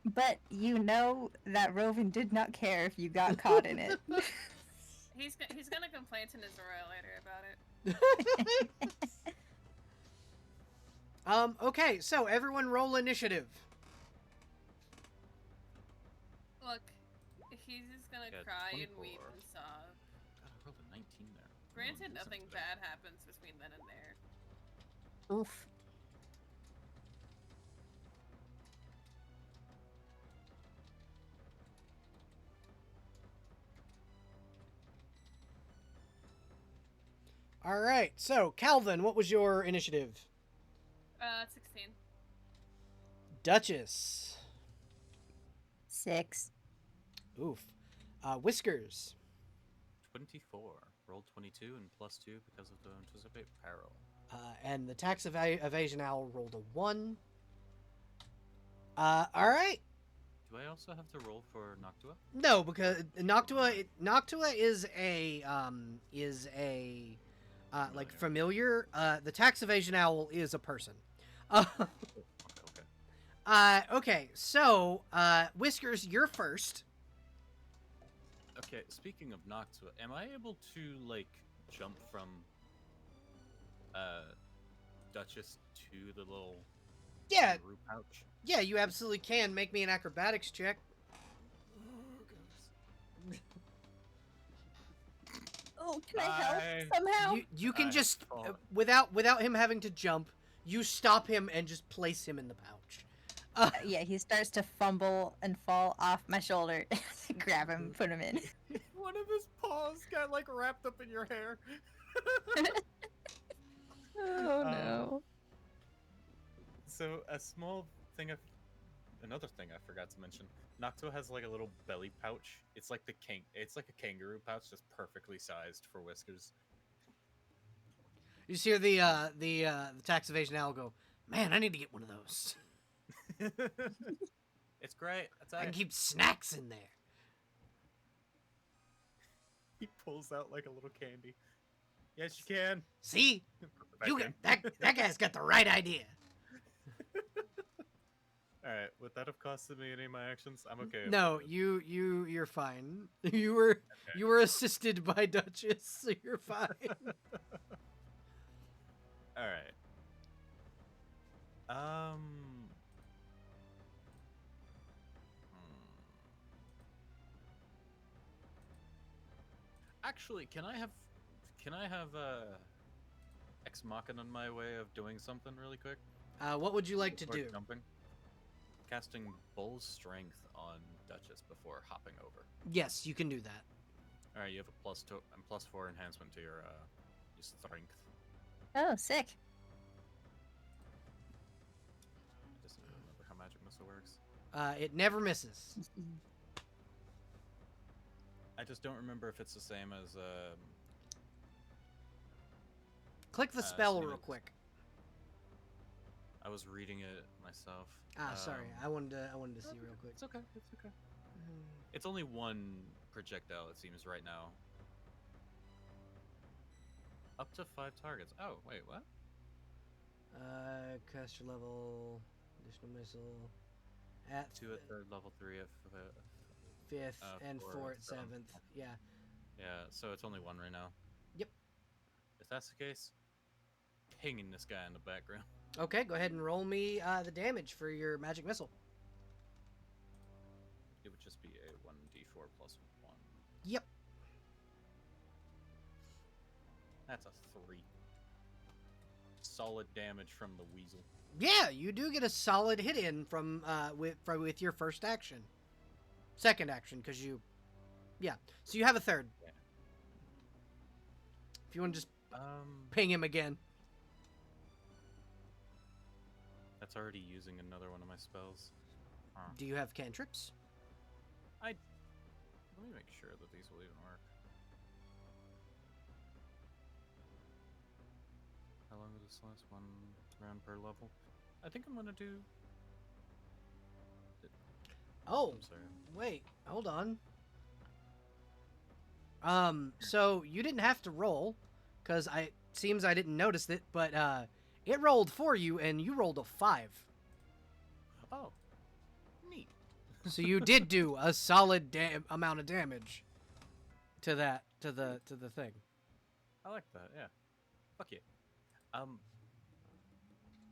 But you know that Rovin did not care if you got caught in it. He's gonna complain to Nizora later about it. Okay, so everyone roll initiative. Look, he's just gonna Yeah, cry 24. and weep and sob. God, I rolled a 19 there. Granted, nothing bad happens between then and there. Oof. All right, so Calvin, what was your initiative? 16. Duchess. 6. Oof. Whiskers. 24. Rolled 22 and +2 because of the anticipate peril. And the tax evasion owl rolled a 1. All right. Do I also have to roll for Noctua? No, because Noctua is a like familiar. The tax evasion owl is a person. Okay. Okay. So Whiskers, you're first. Okay, speaking of Noctua, am I able to, like, jump from Duchess to the little Yeah, kangaroo pouch. yeah, you absolutely can. Make me an acrobatics check. Oh, can I help I- somehow? You can I just fall- without him having to jump, you stop him and just place him in the pouch. Yeah, he starts to fumble and fall off my shoulder. Grab him, put him in. One of his paws got like wrapped up in your hair. Oh Um, no. So another thing I forgot to mention. Nocto has like a little belly pouch. It's like it's like a kangaroo pouch, just perfectly sized for Whiskers. You just hear the tax evasion owl go, man, I need to get one of those. It's great. That's I can it. keep snacks in there. He pulls out like a little candy. Yes, you can. See, Back you in. that guy's got the right idea. All right. Would that have costed me any of my actions? I'm okay. if No, it did. you're fine. You were assisted by Duchess, so you're fine. All right. hmm. Actually, can I have Ex Machina on my way of doing something really quick? What would you like to Before do? Jumping. Casting Bull's Strength on Duchess before hopping over. Yes, you can do that. All right, you have a +4 enhancement to your strength. Oh, sick. I just need to remember how magic missile works. It never misses. I just don't remember if it's the same as Click the spell same real as- quick. I was reading it myself. Sorry, I wanted to see real quick. It's okay. It's okay. It's only one projectile, it seems, right now. Up to 5 targets. Oh, wait, what? Caster level, additional missile, at 2 at 3rd, level 3 at 5th, and 4 4 at at 7th. 7th. Yeah. Yeah, so it's only 1 right now. Yep. If that's the case, pinging this guy in the background. Okay, go ahead and roll me the damage for your magic missile. It would just be a 1d4 plus 1. Yep. That's a 3. Solid damage from the weasel. Yeah, you do get a solid hit in from with your first action, second action, because you, yeah. So you have a third. Yeah. If you want to just Um, ping him again. that's already using another one of my spells. Huh. Do you have cantrips? Let me make sure that these will even work. How long will this last? 1 round per level? I think I'm gonna do... Oh, I'm sorry. wait, hold on. So you didn't have to roll, because seems I didn't notice it, but it rolled for you, and you rolled a 5. Oh, neat. So you did do a solid amount of damage to the thing. I like that, yeah. Fuck yeah.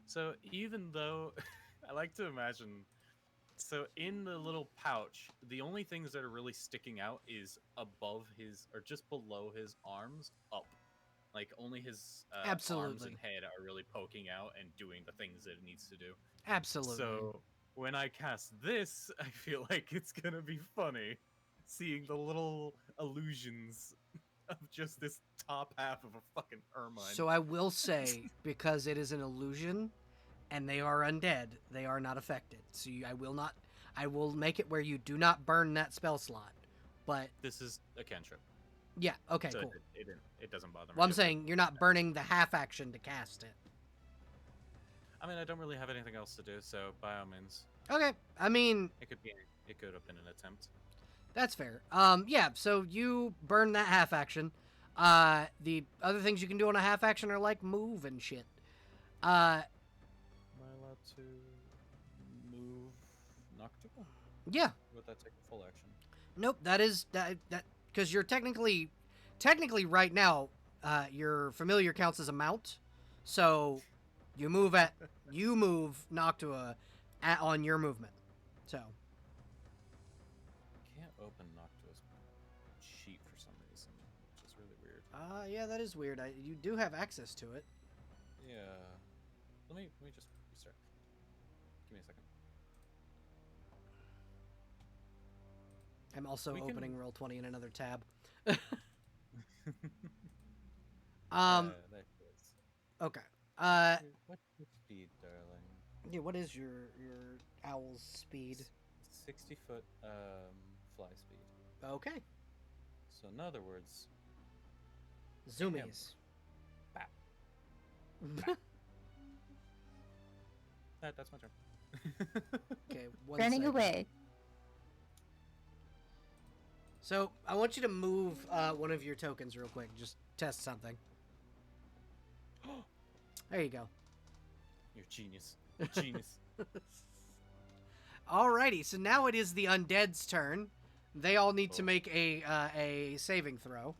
So even though... I like to imagine... So in the little pouch, the only things that are really sticking out is above his... Or just below his arms, up. Like, only his arms Absolutely. and head are really poking out and doing the things that it needs to do. Absolutely. So, when I cast this, I feel like it's gonna be funny. Seeing the little illusions of just this top half of a fucking ermine. So I will say, because it is an illusion, and they are undead, they are not affected. So I will make it where you do not burn that spell slot. But This is a cantrip. yeah, okay, So cool. it doesn't bother me. Well, I'm just- saying you're not burning the half action to cast it. I mean, I don't really have anything else to do, so by all means, Okay, I mean, it could have been an attempt. that's fair. Yeah, so you burn that half action. The other things you can do on a half action are like move and shit. Am I allowed to move Noctua? Yeah. Would that take a full action? Nope, that because you're technically right now, your familiar counts as a mount, so You move Noctua on your movement. So. Can't open Noctua's sheet for some reason, which is really weird. Yeah, that is weird. You do have access to it. Yeah. Let me just restart. Give me a second. I'm also opening Roll20 in another tab. There she is. Okay. What's your speed, darling? Yeah, what is your owl's speed? 60-foot fly speed. Okay. So in other words, Zoomies. Bap. That's my turn. Okay, Running away. So I want you to move one of your tokens real quick. Just test something. There you go. You're genius. You're genius. Alrighty, so now it is the undead's turn. They all need to make a saving throw.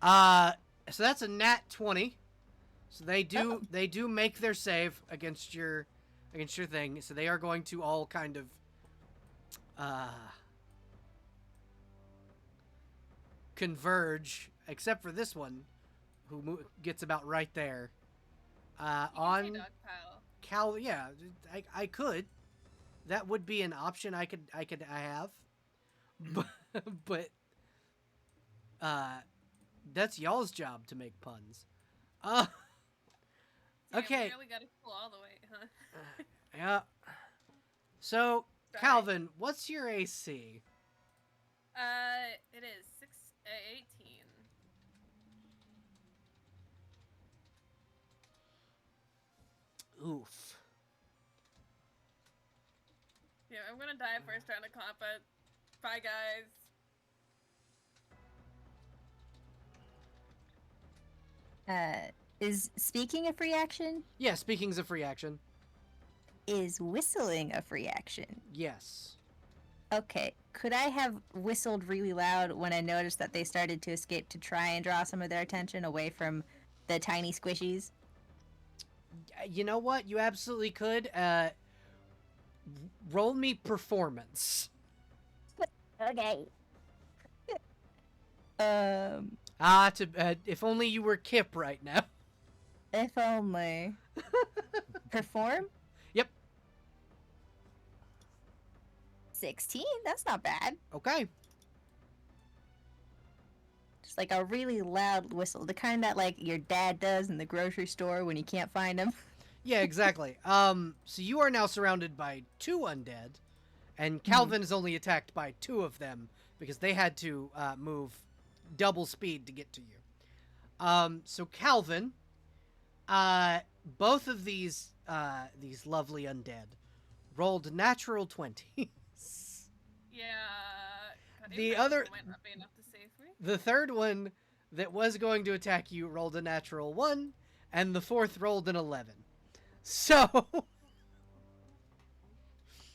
So that's a nat 20. So they do make their save against your thing. So they are going to all kind of converge, except for this one, who gets about right there. On Cal, yeah, I could. That would be an option I have, but that's y'all's job to make puns. Okay. We really gotta pull all the way, huh? Yeah. So, Sorry. Calvin, what's your AC? It is 18. Oof. Yeah, I'm gonna die first round of combat. Bye, guys. Is speaking a free action? Yeah, speaking's a free action. Is whistling a free action? Yes. Okay. Could I have whistled really loud when I noticed that they started to escape to try and draw some of their attention away from the tiny squishies? You know what? You absolutely could. Roll me performance. Okay. If only you were Kip right now. If only. Perform? Yep. 16? That's not bad. Okay. Just like a really loud whistle. The kind that, like, your dad does in the grocery store when you can't find him. Yeah, exactly. So you are now surrounded by 2 undead, and Calvin is only attacked by 2 of them because they had to move double speed to get to you. So Calvin, both of these lovely undead rolled natural 20s. Yeah. God, The other, might not be enough to save me. the third one that was going to attack you rolled a natural 1, and the fourth rolled an 11. So. How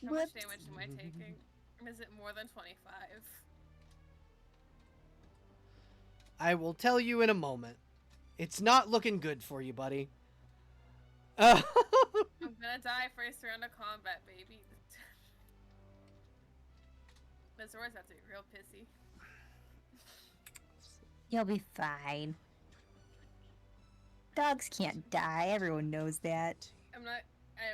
much damage am I taking? Is it more than 25? I will tell you in a moment. It's not looking good for you, buddy. I'm gonna die first round of combat, baby. The Zords have to be real pissy. You'll be fine. Dogs can't die. Everyone knows that. I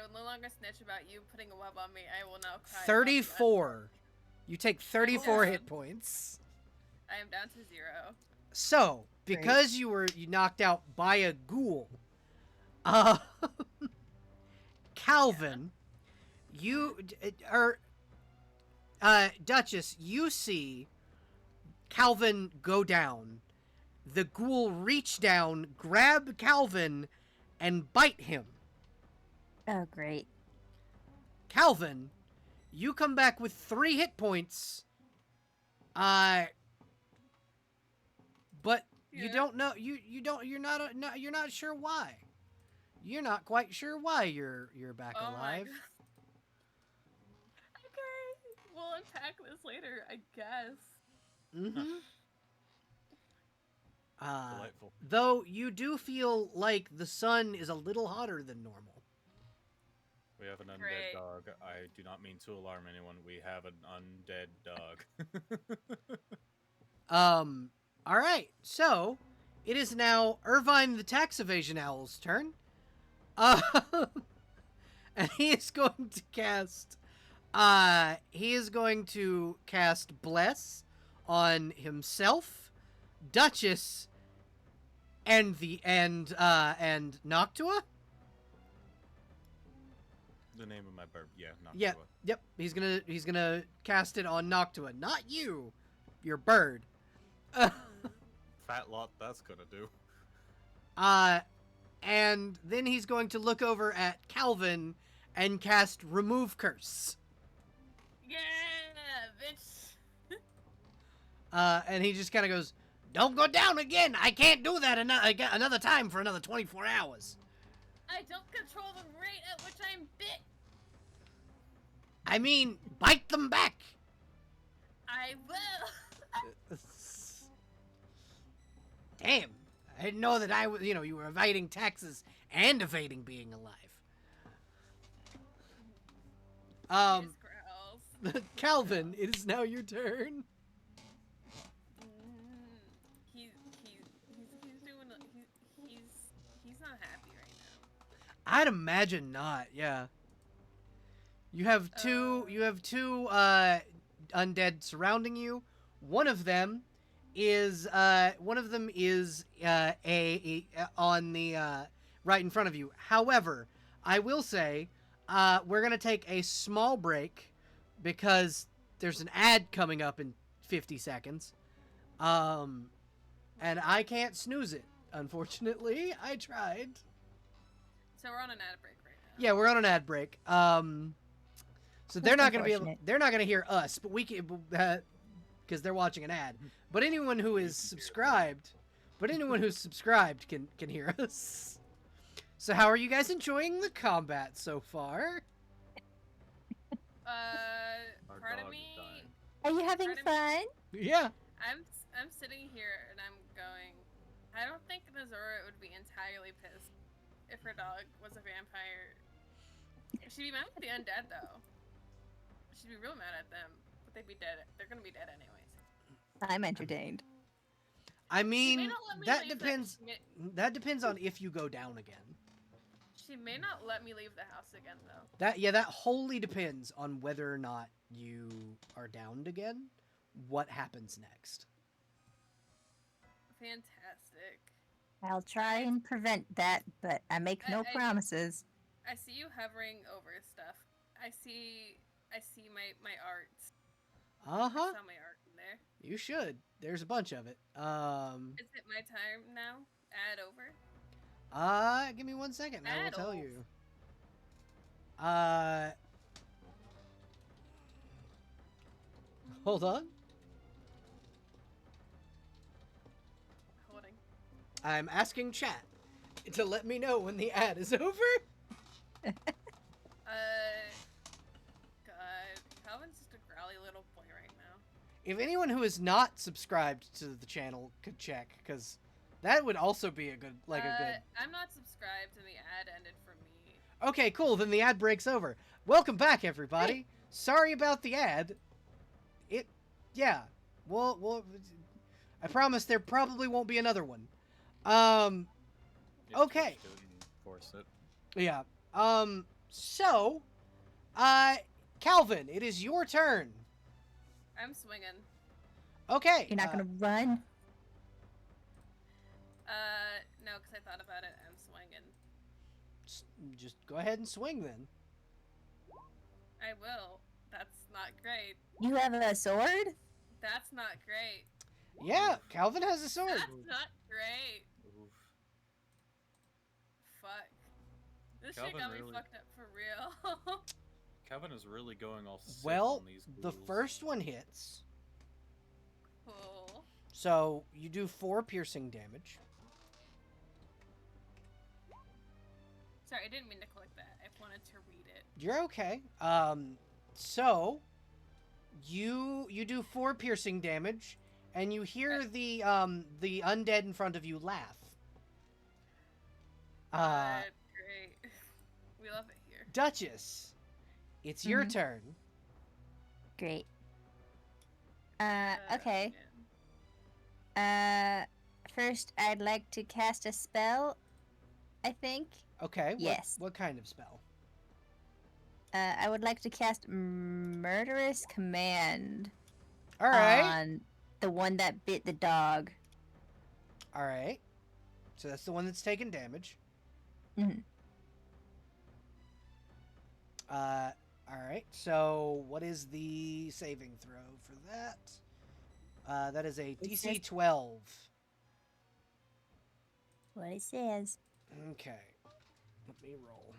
will no longer snitch about you putting a web on me. I will now cry. 34. You take 34 Oh. hit points. I am down to 0. So, because you knocked out by a ghoul, Calvin, Duchess, you see Calvin go down. The ghoul reach down, grab Calvin, and bite him. Oh, great. Calvin, you come back with 3 hit points. But you don't know you're not sure why. You're not quite sure why you're back alive. My God. Okay, we'll unpack this later, I guess. Mm-hmm. Delightful. Though you do feel like the sun is a little hotter than normal. We have an undead Great. dog. I do not mean to alarm anyone. We have an undead dog. All right. So, it is now Irvine the Tax Evasion Owl's turn. Uh, and he is going to cast Bless on himself, Duchess, and Noctua. The name of my bird. Yeah, not Yeah. sure. Yep. He's gonna cast it on Noctua, not you, your bird. Fat lot. That's gonna do. And then he's going to look over at Calvin and cast Remove Curse. Yeah, bitch. And he just kind of goes, "Don't go down again. I can't do that another time for another 24 hours. I don't control the rate at which I'm bit. I mean, bite them back." I will. Damn. I didn't know that you were evading taxes and evading being alive. Just growls. Calvin, it is now your turn. He's doing. He's not happy right now. I'd imagine not. Yeah. You have two undead surrounding you. One of them is on the right in front of you. However, I will say we're gonna take a small break because there's an ad coming up in 50 seconds. And I can't snooze it. Unfortunately, I tried. So we're on an ad break right now. Yeah, we're on an ad break. So they're not going to be able. unfortunate. They're not going to hear us, but we can because they're watching an ad. But anyone who is subscribed, can hear us. So how are you guys enjoying the combat so far? Our Part of dog me, is dying. Are you having fun? Yeah. I'm sitting here and I'm going. I don't think Nazora would be entirely pissed if her dog was a vampire. She'd be mad at the undead though. She'd be real mad at them, but they'd be dead. They're gonna be dead anyways. I'm entertained. I She may mean, not let me that leave depends. That depends on if you go down again. She may not let me leave the house again though. That wholly depends on whether or not you are downed again. What happens next? Fantastic. I'll try and prevent that, but I make no I- promises. I see you hovering over stuff. I see my art. Uh huh. I saw my art in there. You should. There's a bunch of it. Is it my time now? Add over. Give me 1 second. I will Add tell off. you. Hold on. Holding. I'm asking chat to let me know when the ad is over. God, Calvin's just a growly little boy right now. If anyone who is not subscribed to the channel could check, because that would also be a good, I'm not subscribed, and the ad ended for me. Okay, cool. Then the ad breaks over. Welcome back, everybody. Sorry about the ad. Yeah. Well, I promise there probably won't be another one. Just Okay. do it and force it. Yeah. So, Calvin, it is your turn. I'm swinging. Okay. You're not gonna run? No, because I thought about it. I'm swinging. Just go ahead and swing then. I will. That's not great. You have a sword? That's not great. Yeah, Calvin has a sword. That's not great. Oof. Fuck. This shit Calvin got me really- fucked up for real. Calvin is really going all sick Well, on these the ghouls. first one hits. Cool. So, you do 4 piercing damage. Sorry, I didn't mean to click that. I wanted to read it. You're okay. So you do 4 piercing damage, and you hear the undead in front of you laugh. Great. We love it here. Duchess, it's your turn. Great. Yeah. Okay. First, I'd like to cast a spell, I think. Okay. Yes. What kind of spell? I would like to cast Murderous Command All right. on the one that bit the dog. All right. So that's the one that's taking damage. Mhm. All right. So what is the saving throw for that? That is a It's DC just- 12. What it says. Okay. Let me roll.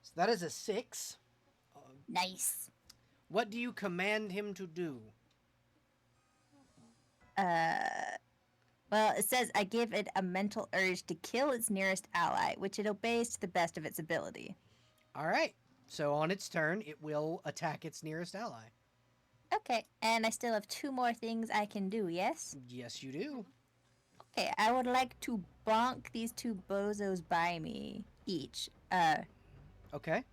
So that is a 6. Nice. What do you command him to do? Well, it says I give it a mental urge to kill its nearest ally, which it obeys to the best of its ability. All right. So on its turn, it will attack its nearest ally. Okay, and I still have 2 more things I can do, yes? Yes, you do. Okay, I would like to bonk these 2 bozos by me each. Okay.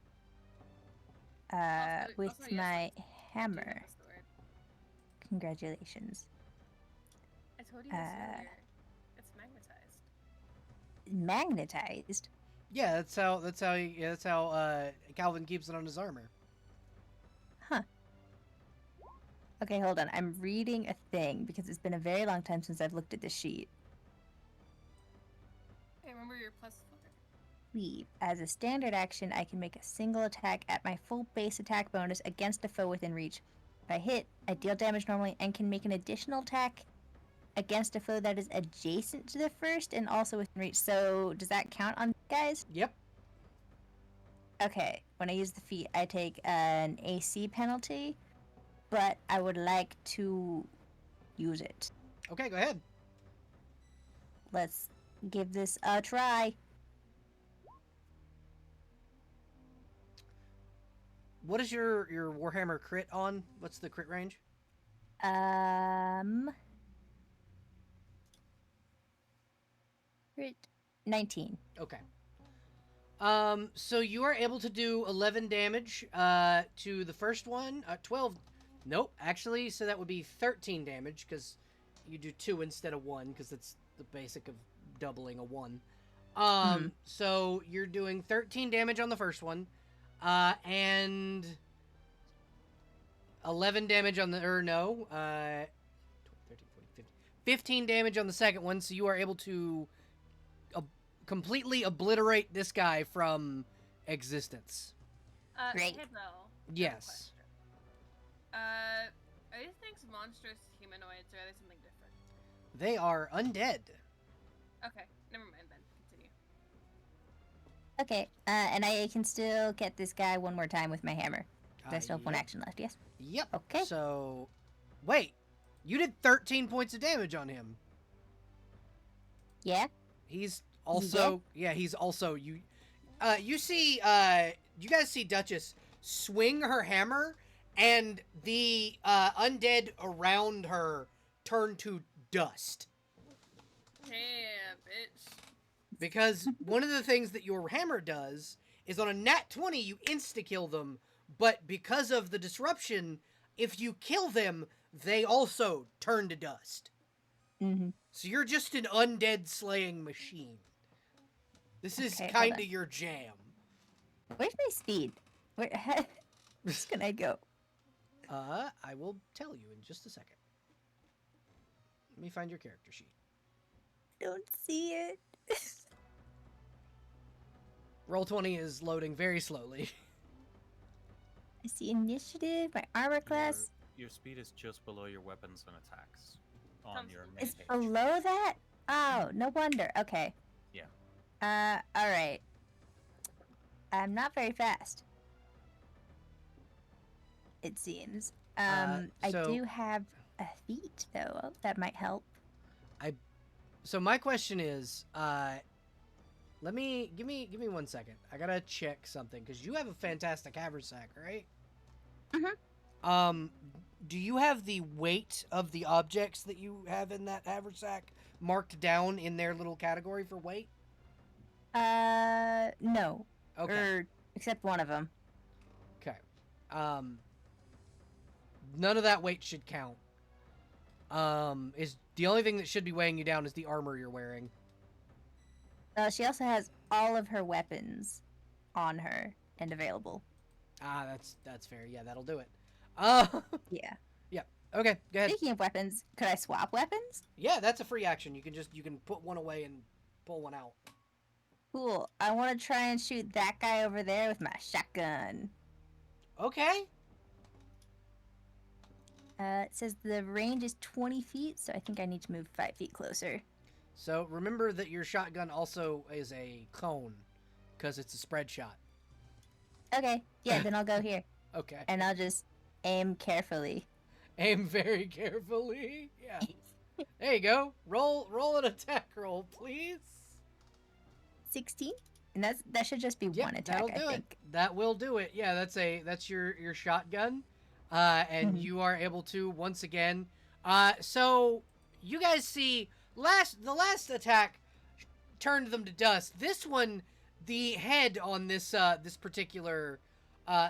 With Also, yes, my do hammer. have a sword. Congratulations. I told you this earlier. It's magnetized. Magnetized? Yeah, that's how Calvin keeps it on his armor. Okay, hold on. I'm reading a thing because it's been a very long time since I've looked at this sheet. Hey, remember your +4. Leave. As a standard action, I can make a single attack at my full base attack bonus against a foe within reach. If I hit, I deal damage normally and can make an additional attack against a foe that is adjacent to the first and also within reach. So, does that count on guys? Yep. Okay, when I use the feat, I take an AC penalty, but I would like to use it. Okay, go ahead. Let's give this a try. What is your Warhammer crit on? What's the crit range? Crit 19. Okay. So you are able to do 11 damage to the first one. 12. Nope, actually, so that would be 13 damage because you do 2 instead of 1 because that's the basic of doubling a 1. So you're doing 13 damage on the first one, and 11 damage on the 13, 14, 15. 15 damage on the second one. So you are able to completely obliterate this guy from existence. Great. Hey, Belle. I have a Yes. question. Are these things monstrous humanoids or are they something different? They are undead. Okay, never mind then. Continue. Okay, and I can still get this guy one more time with my hammer. I still have 1 Yep. action left, yes? Yep. Okay. So, wait. You did 13 points of damage on him. Yeah? He's also he's also you see you guys see Duchess swing her hammer and the undead around her turn to dust. Damn, bitch. Because one of the things that your hammer does is on a nat 20 you insta-kill them, but because of the disruption, if you kill them, they also turn to dust. Mm-hmm. So you're just an undead slaying machine. This is Okay, hold kind on. of your jam. Where's my speed? Where can I go? I will tell you in just a second. Let me find your character sheet. Don't see it. Roll20 is loading very slowly. I see initiative, my armor class. Your speed is just below your weapons and attacks on Sounds your cool. main It's page. below that? Oh, no wonder. Okay. Yeah. Alright. I'm not very fast. It seems. I so- do have a feat, though. That might help. So my question is, give me 1 second. I gotta check something because you have a fantastic haversack, right? Mhm. Um, do you have the weight of the objects that you have in that haversack marked down in their little category for weight? No. Okay. Except one of them. Okay. None of that weight should count. Is the only thing that should be weighing you down is the armor you're wearing. She also has all of her weapons on her and available. Ah, that's fair. Yeah, that'll do it. Yeah. Yeah. Okay, go ahead. Speaking of weapons, could I swap weapons? Yeah, that's a free action. You can put one away and pull one out. Cool. I want to try and shoot that guy over there with my shotgun. Okay. It says the range is 20 feet, so I think I need to move 5 feet closer. So remember that your shotgun also is a cone, because it's a spread shot. Okay, yeah, then I'll go here. Okay. And I'll just aim carefully. Aim very carefully. Yeah. There you go. Roll an attack roll, please. 16? And that should just be Yep, one attack, that'll I do think. it. That will do it. Yeah, that's your shotgun. And Mhm. you are able to once again. So you guys see the last attack turned them to dust. This one, the head on this this particular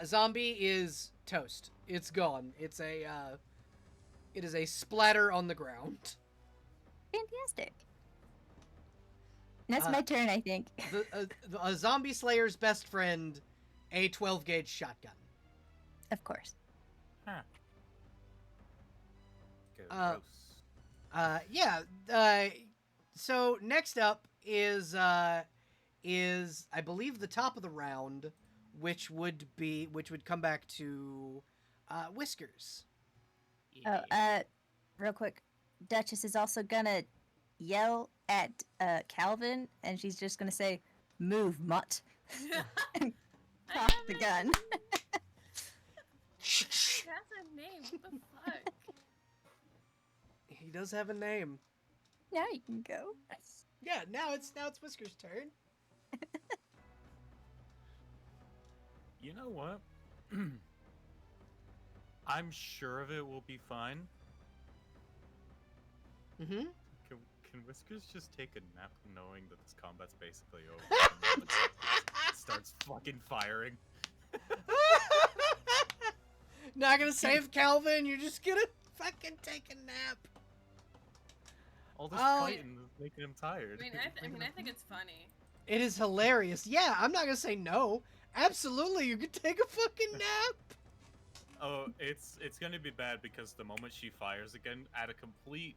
zombie is toast. It's gone. It is a splatter on the ground. Fantastic. That's my turn, I think. A zombie slayer's best friend, a 12 gauge shotgun. Of course. Huh. Yeah. So next up is I believe the top of the round, which would come back to Whiskers. Oh, real quick. Duchess is also gonna yell at Calvin, and she's just gonna say, "Move, mutt." And cock the gun. That's a name. What the fuck? He does have a name. Now you can go. Yeah, now it's Whiskers' turn. You know what? I'm sure of it will be fine. Mm-hmm. Can Whiskers just take a nap knowing that this combat's basically over? And it starts fucking firing. Not gonna save Calvin. You're just gonna fucking take a nap. All this Oh, fighting is making him tired. I think it's funny. It is hilarious. Yeah, I'm not gonna say no. Absolutely, you can take a fucking nap. Oh, it's gonna be bad because the moment she fires again, at a complete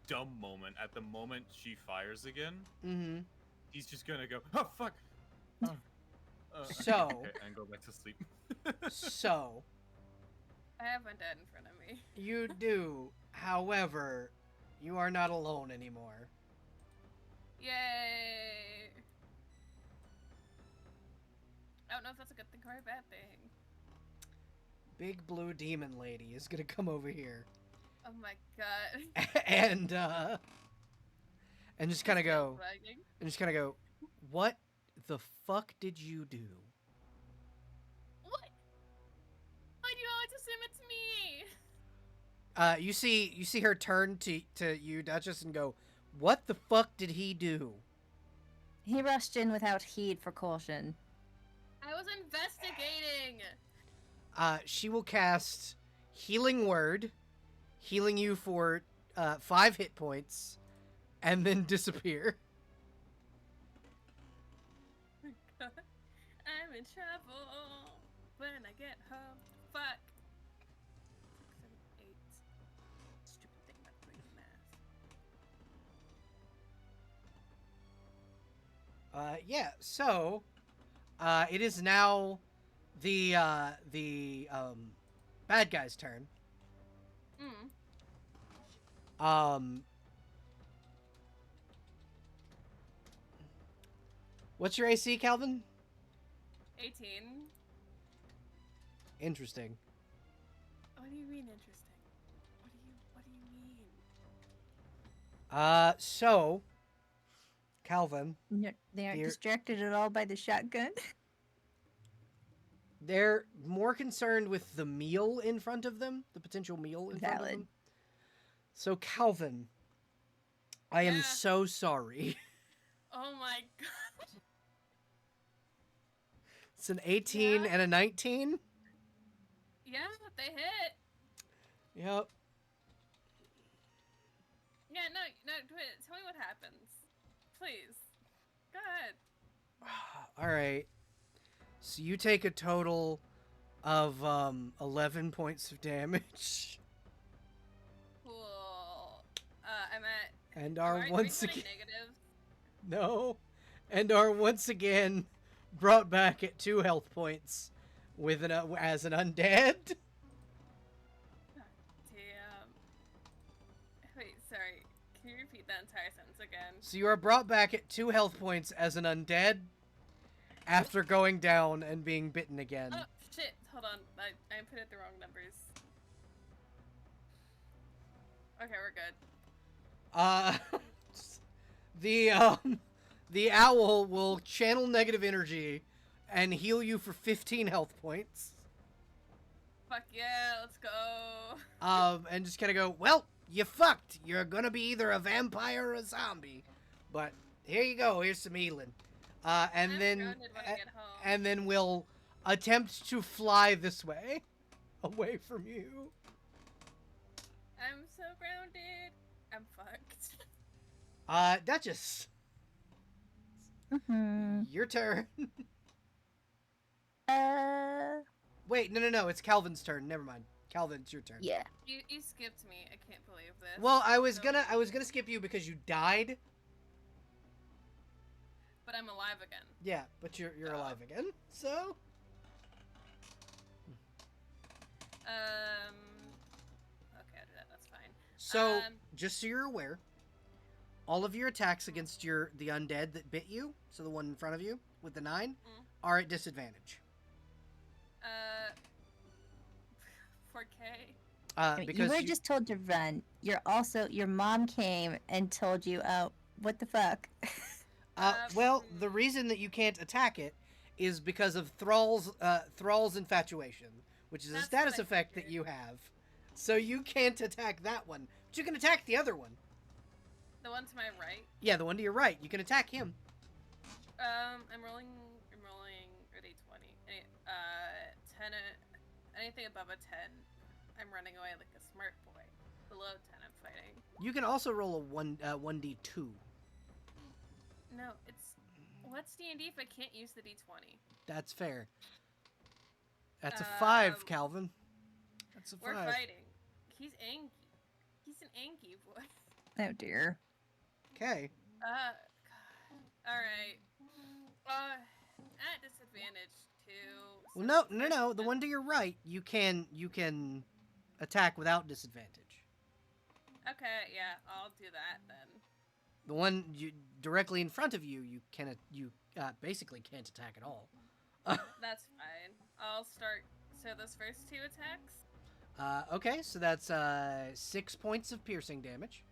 dumb moment, at the moment she fires again, Mm-hmm. he's just gonna go, oh fuck. So- okay, and go back to sleep. So I have my dad in front of me. you do, however, you are not alone anymore. Yay! I don't know if that's a good thing or a bad thing. Big blue demon lady is gonna come over here Oh my god. and just kind of go Bugging. what the fuck did you do? What? Why do you always assume it's me? You see her turn to you, Duchess, and go, what the fuck did he do? He rushed in without heed for caution. I was investigating. She will cast Healing Word, healing you for 5 hit points, and then disappear. I'm in trouble when I get home. Fuck. 6, 7, 8. Stupid thing about doing math. Yeah, so it is now the bad guy's turn. What's your AC, Calvin? 18. Interesting. What do you mean interesting? What do you mean? So Calvin, They aren't Here- distracted at all by the shotgun. They're more concerned with the meal in front of them, the potential meal in front of Valid. them. So, Calvin, I am Yeah. so sorry. Oh my god. It's an 18 Yeah. and a 19. Yeah, they hit. Yep. Yeah, no, tell me what happens. Please. Go ahead. All right. So you take a total of 11 points of damage, Cool. I'm at. and Are are we once putting again negatives? no, and are once again brought back at 2 health points with as an undead. Damn. Wait, sorry. Can you repeat that entire sentence again? So you are brought back at 2 health points as an undead after going down and being bitten again. Oh, shit. Hold on. I inputted the wrong numbers. Okay, we're good. The owl will channel negative energy and heal you for 15 health points. Fuck yeah, let's go. And just kind of go, well, you fucked. You're gonna be either a vampire or a zombie. But here you go. Here's some healing. And I'm then grounded when I get home. and then we'll attempt to fly this way, away from you. I'm so grounded. I'm fucked. Duchess, Mm-hmm. your turn. Wait, no. It's Calvin's turn. Never mind. Calvin, it's your turn. Yeah. You skipped me. I can't believe this. Well, I was So- gonna skip you because you died. But I'm alive again. Yeah, but you're alive again. So Okay, I'll do that. That's fine. So, just so you're aware, all of your attacks against the undead that bit you, so the one in front of you with the 9, are at disadvantage. 4K. I mean, Because you were just told to run. Your mom came and told you, oh, what the fuck? well, the reason that you can't attack it is because of Thrall's infatuation, which is a That's status what I effect that figured. you have. So you can't attack that one, but you can attack the other one. The one to my right. Yeah, the one to your right. You can attack him. I'm rolling a d20. 10. Anything above a 10, I'm running away like a smart boy. Below 10, I'm fighting. You can also roll a 1d2. No, what's D&D if I can't use the d20? That's fair. That's a 5, Um, Calvin. That's a 5. We're fighting. He's angry. He's an angry boy. Oh dear. Okay. God. Alright. At disadvantage too. Well, no. The one to your right, you can attack without disadvantage. Okay, yeah, I'll do that then. The one directly in front of you, you basically can't attack at all. That's fine. I'll start. So those first 2 attacks? Okay, so that's 6 points of piercing damage.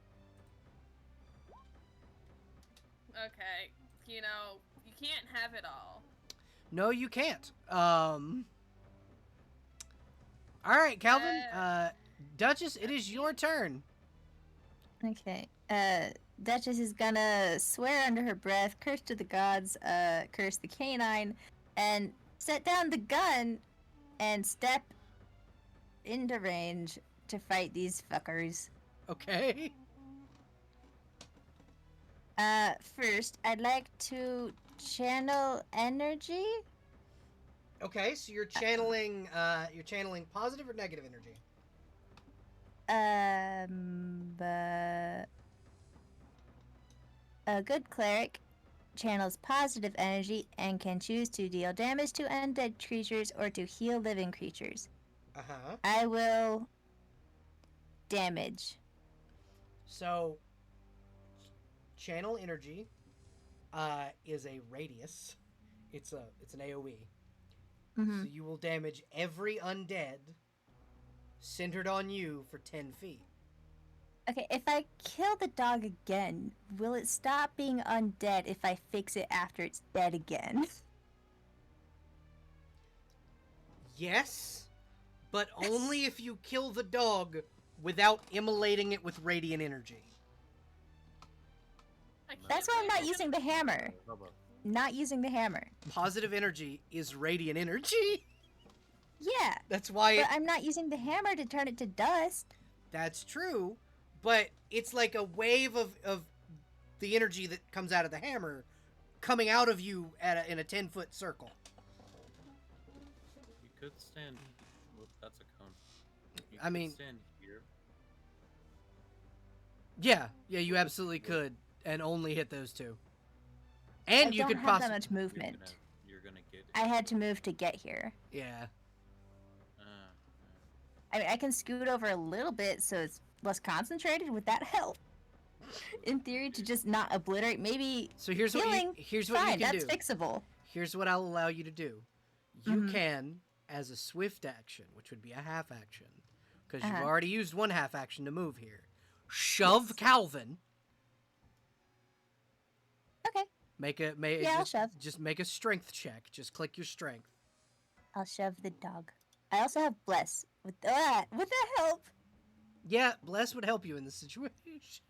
Okay. You know, you can't have it all. No, you can't. All right, Calvin. Duchess, it is your turn. Okay. Duchess is gonna swear under her breath, curse to the gods, curse the canine, and set down the gun and step into range to fight these fuckers. Okay. First, I'd like to channel energy. Okay, so you're channeling positive or negative energy. A good cleric channels positive energy and can choose to deal damage to undead creatures or to heal living creatures. Uh-huh. I will damage. So, channel energy is a radius. It's an AoE. Mm-hmm. So you will damage every undead centered on you for 10 feet. Okay, if I kill the dog again, will it stop being undead if I fix it after it's dead again? Yes, but only if you kill the dog without immolating it with radiant energy. I can't That's why I'm believe not you're using the hammer. Not using the hammer. Positive energy is radiant energy. Yeah, That's why but I'm not using the hammer to turn it to dust. That's true, but it's like a wave of the energy that comes out of the hammer coming out of you in a 10-foot circle. You could stand. Well, that's a cone. You I could mean- stand here. Yeah, you absolutely could, and only hit those two. I And you don't could have that possibly, much movement. You're gonna get. I had to move to get here. yeah. I mean, I can scoot over a little bit so it's less concentrated. Would that help? In theory, to just not obliterate. Maybe So here's what healing. you Fine, can that's do. fixable. Here's what I'll allow you to do. You Mhm. can, as a swift action, which would be a half action, because you've Uh-huh. already used one half action to move here, shove Calvin. Okay, Yeah, I'll shove. Just make a strength check. Just click your strength. I'll shove the dog. I also have bless. Would that help? Yeah, bless would help you in this situation.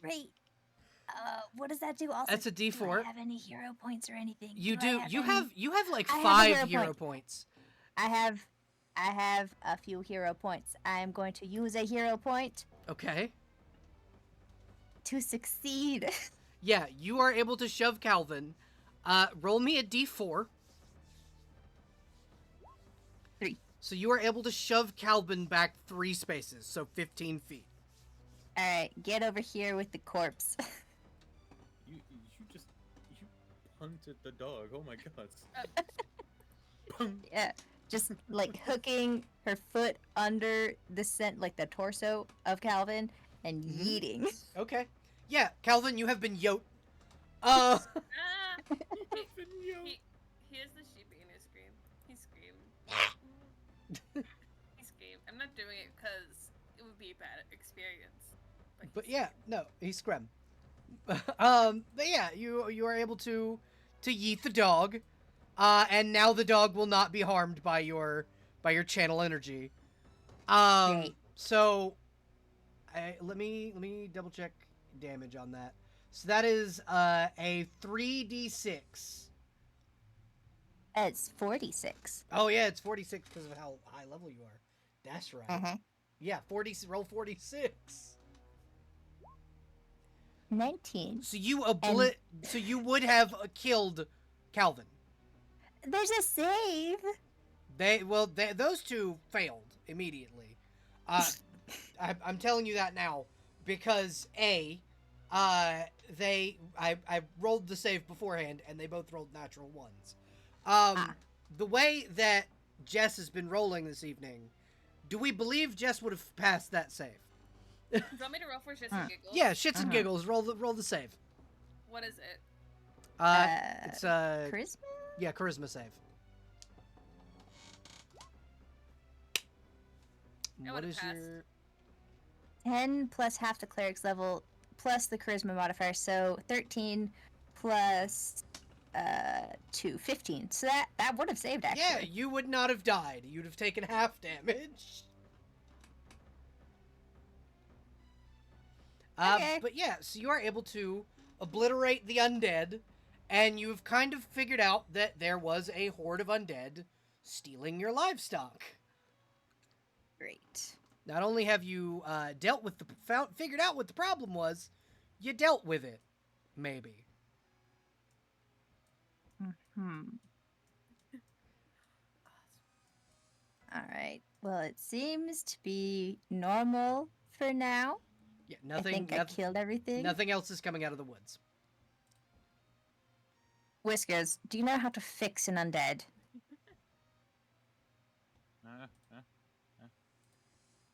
Great. What does that do? Also, That's a do D4. I have any hero points or anything? You I do. have You any- have like I have a 5 hero hero point. points. I have a few hero points. I am going to use a hero point Okay. to succeed. Yeah, you are able to shove Calvin. Roll me a D4. 3. So you are able to shove Calvin back 3 spaces, so 15 feet. All right, get over here with the corpse. You punted the dog. Oh my god. Yeah, just like hooking her foot under the like the torso of Calvin and Mhm. yeeting. Okay. Yeah, Calvin, you have been yoked. Ah! He has the sheepy in his scream. He screamed. He screamed. I'm not doing it because it would be a bad experience. But yeah, no, he's scrum. But yeah, you are able to yeet the dog, and now the dog will not be harmed by your channel energy. Great. So, let me double check damage on that. So that is a 3d6. It's 46. Oh yeah, it's 46 because of how high level you are. That's right. Uh-huh. Yeah, roll 46. 19. So you so you would have killed Calvin. There's a save. Those two failed immediately. I'm telling you that now because I rolled the save beforehand and they both rolled natural ones. The way that Jess has been rolling this evening, do we believe Jess would have passed that save? Do you want me to roll for shits and giggles? Yeah, shits and giggles. Roll the save. What is it? It's Charisma? yeah, charisma save. I What would've is passed. your 10 plus half the cleric's level plus the charisma modifier, so 13 plus 2, 15. So that would have saved actually. Yeah, you would not have died. You'd have taken half damage. Okay. But yeah, so you are able to obliterate the undead, and you've kind of figured out that there was a horde of undead stealing your livestock. Great. Not only have you figured out what the problem was, you dealt with it, maybe. All right. Well, it seems to be normal for now. Yeah, I think I killed everything. Nothing else is coming out of the woods. Whiskers, do you know how to fix an undead?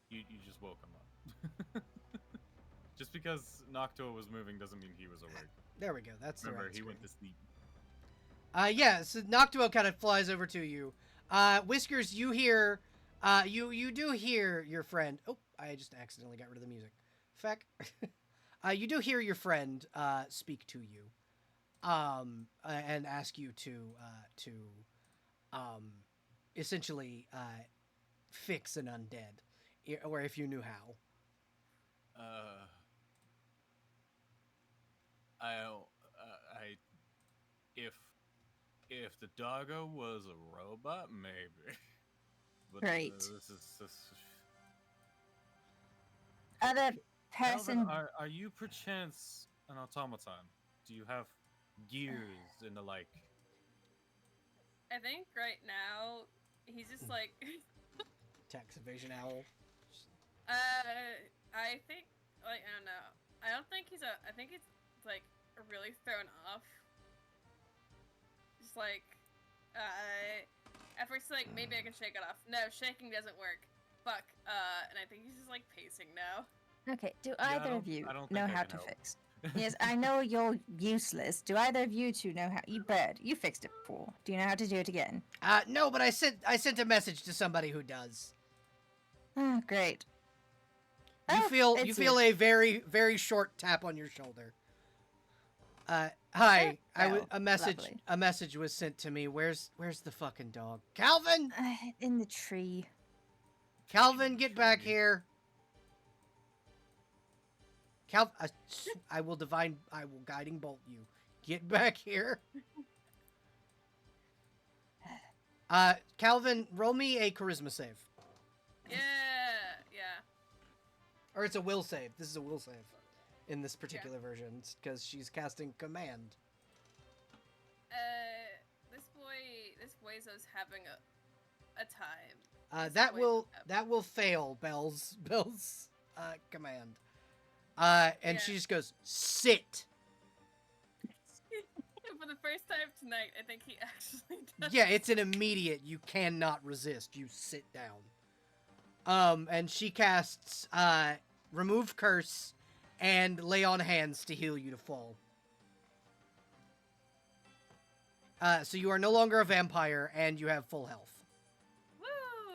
You just woke him up. Just because Noctua was moving doesn't mean he was awake. There we go. That's the Remember, right he screen. went to sleep. Yeah, so Noctua kind of flies over to you. Whiskers, you hear, you do hear your friend. Oh, I just accidentally got rid of the music. Feck. You do hear your friend, speak to you, and ask you to essentially fix an undead, or if you knew how. I if the doggo was a robot, maybe. But Right. this. Other Calvin, person. are you perchance an automaton? Do you have gears and the like? I think right now he's just like, Tax evasion owl. I think like I don't know. I don't think he's a. I think he's like really thrown off. Just like, at first like maybe I can shake it off. No, shaking doesn't work. Fuck. And I think he's just like pacing now. Okay, do I either don't- of you I don't know think I how can to help. fix? Yes, I know you're useless. Do either of you two know how? You bird, you fixed it before. Do you know how to do it again? No, but I sent a message to somebody who does. Oh, great. You Oh, feel it's a very very short tap on your shoulder. Hi. Oh, A message lovely. was sent to me. Where's the fucking dog? Calvin! In the tree. Calvin, get back here. I will guiding bolt you. Get back here. Calvin, roll me a charisma save. Yeah, yeah. Or it's a will save. This is a will save in this particular version because she's casting command. This boyzo's having a time. That will fail Belle's command. And she just goes, sit. For the first time tonight, I think he actually does. Yeah, it's an immediate. You cannot resist. You sit down. And she casts remove curse and lay on hands to heal you to full. So you are no longer a vampire and you have full health. Woo!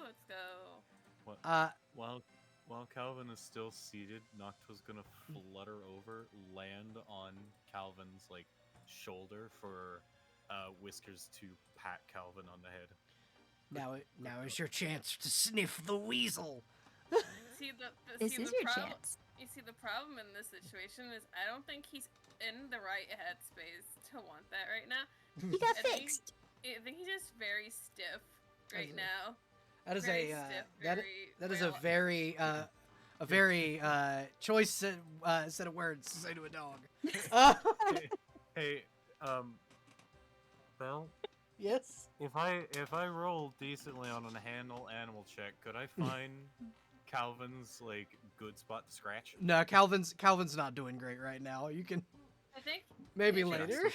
Let's go. While Calvin is still seated, Noctua's gonna flutter over, land on Calvin's like shoulder for Whiskers to pat Calvin on the head. Now is your chance to sniff the weasel. This is your chance. You see, the problem in this situation is I don't think he's in the right headspace to want that right now. He got fixed. I think he's just very stiff right now. That is Very a stiff, that is a very choice set of words to say to a dog. Hey, Belle, Yes. if I roll decently on an animal check, could I find Calvin's like good spot to scratch? No, Calvin's not doing great right now. You can I think maybe I think later.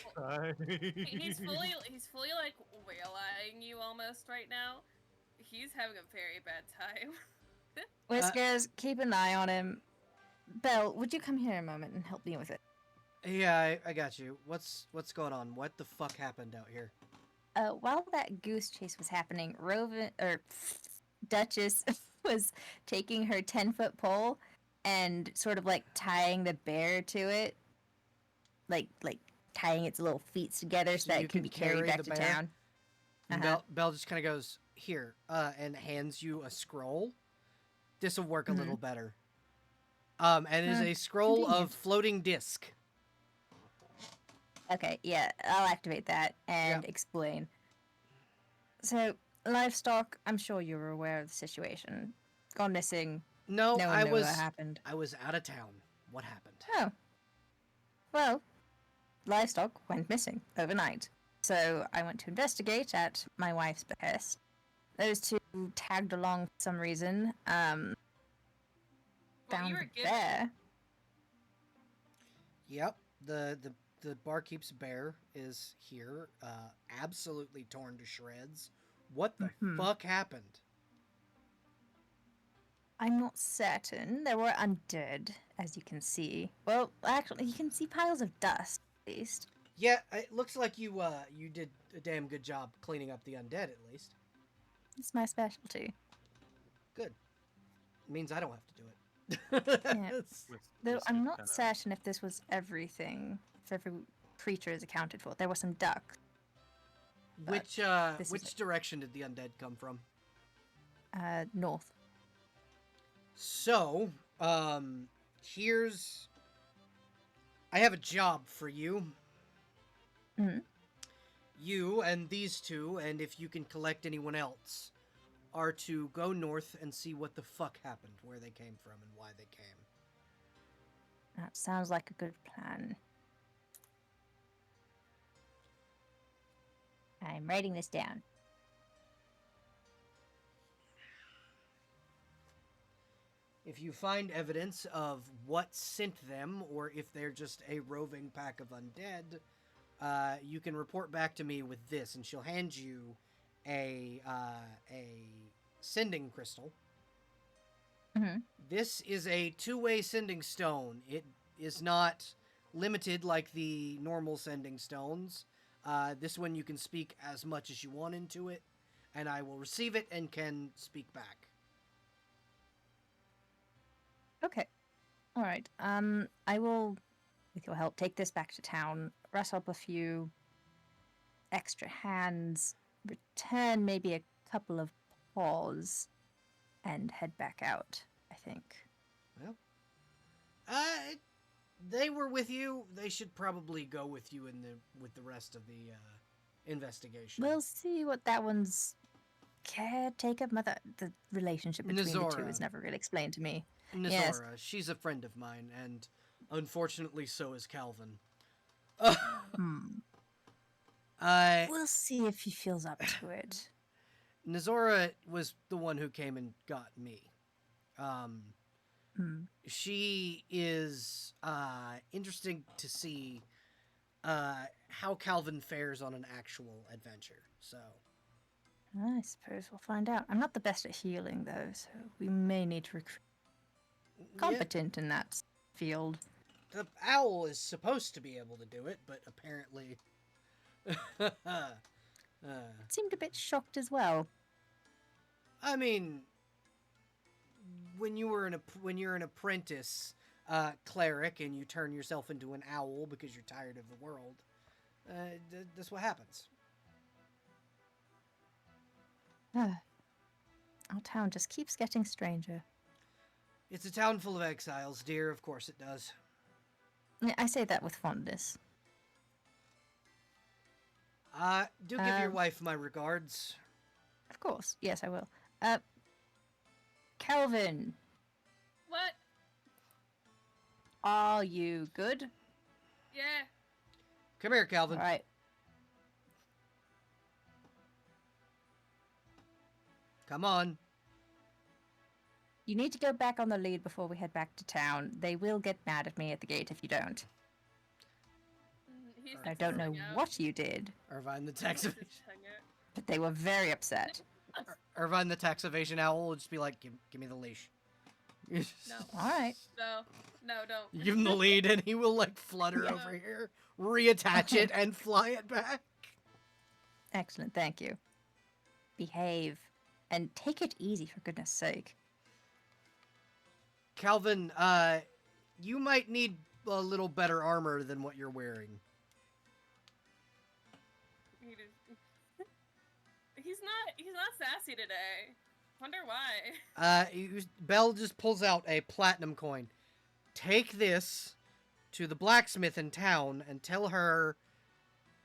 he's fully like whale-eyeing you almost right now. He's having a very bad time. Whiskers, keep an eye on him. Belle, would you come here a moment and help me with it? Yeah, I got you. What's going on? What the fuck happened out here? While that goose chase was happening, Duchess was taking her 10-foot pole and sort of like tying the bear to it, like tying its little feet together so that you it can be can carry carried back the to bear? town. And Belle just kind of goes here and hands you a scroll. This will work a little better. And it is a scroll of floating disc. Okay, yeah, I'll activate that and explain. So, livestock, I'm sure you were aware of the situation. Gone missing. No, No one knew what happened. I was out of town. What happened? Oh. Well, livestock went missing overnight. So I went to investigate at my wife's behest. Those two tagged along for some reason. Found the bear. Yep. The barkeep's bear is here, absolutely torn to shreds. What the fuck happened? I'm not certain. There were undead, as you can see. Well, actually, you can see piles of dust, at least. Yeah, it looks like you did a damn good job cleaning up the undead, at least. It's my specialty. Good. It means I don't have to do it. Yeah. Though I'm not certain if this was everything, if every creature is accounted for. There were some ducks. but this is Which it. direction did the undead come from? North. So, here's... I have a job for you. Mhm. You and these two, and if you can collect anyone else, are to go north and see what the fuck happened, where they came from, and why they came. That sounds like a good plan. I'm writing this down. If you find evidence of what sent them, or if they're just a roving pack of undead, you can report back to me with this, and she'll hand you a sending crystal. Mhm. This is a two-way sending stone. It is not limited like the normal sending stones. This one you can speak as much as you want into it, and I will receive it and can speak back. Okay. All right. I will, with your help, take this back to town, rustle up a few extra hands, return maybe a couple of paws, and head back out, I think. They were with you. They should probably go with you with the rest of the investigation. We'll see what that one's caretaker mother. The relationship between the two is Nizora. never really explained to me. Nizora, Yes. she's a friend of mine, and unfortunately, so is Calvin. Hmm. I We'll see if he feels up to it. Nizora was the one who came and got me. Hmm. She is interesting to see how Calvin fares on an actual adventure. So, I suppose we'll find out. I'm not the best at healing, though, so we may need to recruit competent in that field. the owl is supposed to be able to do it, but apparently, Seemed a bit shocked as well. I mean, when you're an apprentice cleric and you turn yourself into an owl because you're tired of the world, that's what happens. Our town just keeps getting stranger. It's a town full of exiles, dear. Of course it does. I say that with fondness. Do give your wife my regards. Of course. Yes, I will. Calvin, What? are you good? Yeah. Come here, Calvin. All right. Come on. You need to go back on the lead before we head back to town. They will get mad at me at the gate if you don't. He I don't know what you did, Irvine the tax evasion. but they were very upset. Irvine the tax evasion owl will just be like, give me the leash. No. All right. No, don't. You give him the lead, and he will like flutter Yeah. over here, reattach it, and fly it back. Excellent. Thank you. Behave. And take it easy, for goodness sake. Calvin, you might need a little better armor than what you're wearing. He's not sassy today. Wonder why. Belle just pulls out a platinum coin. Take this to the blacksmith in town and tell her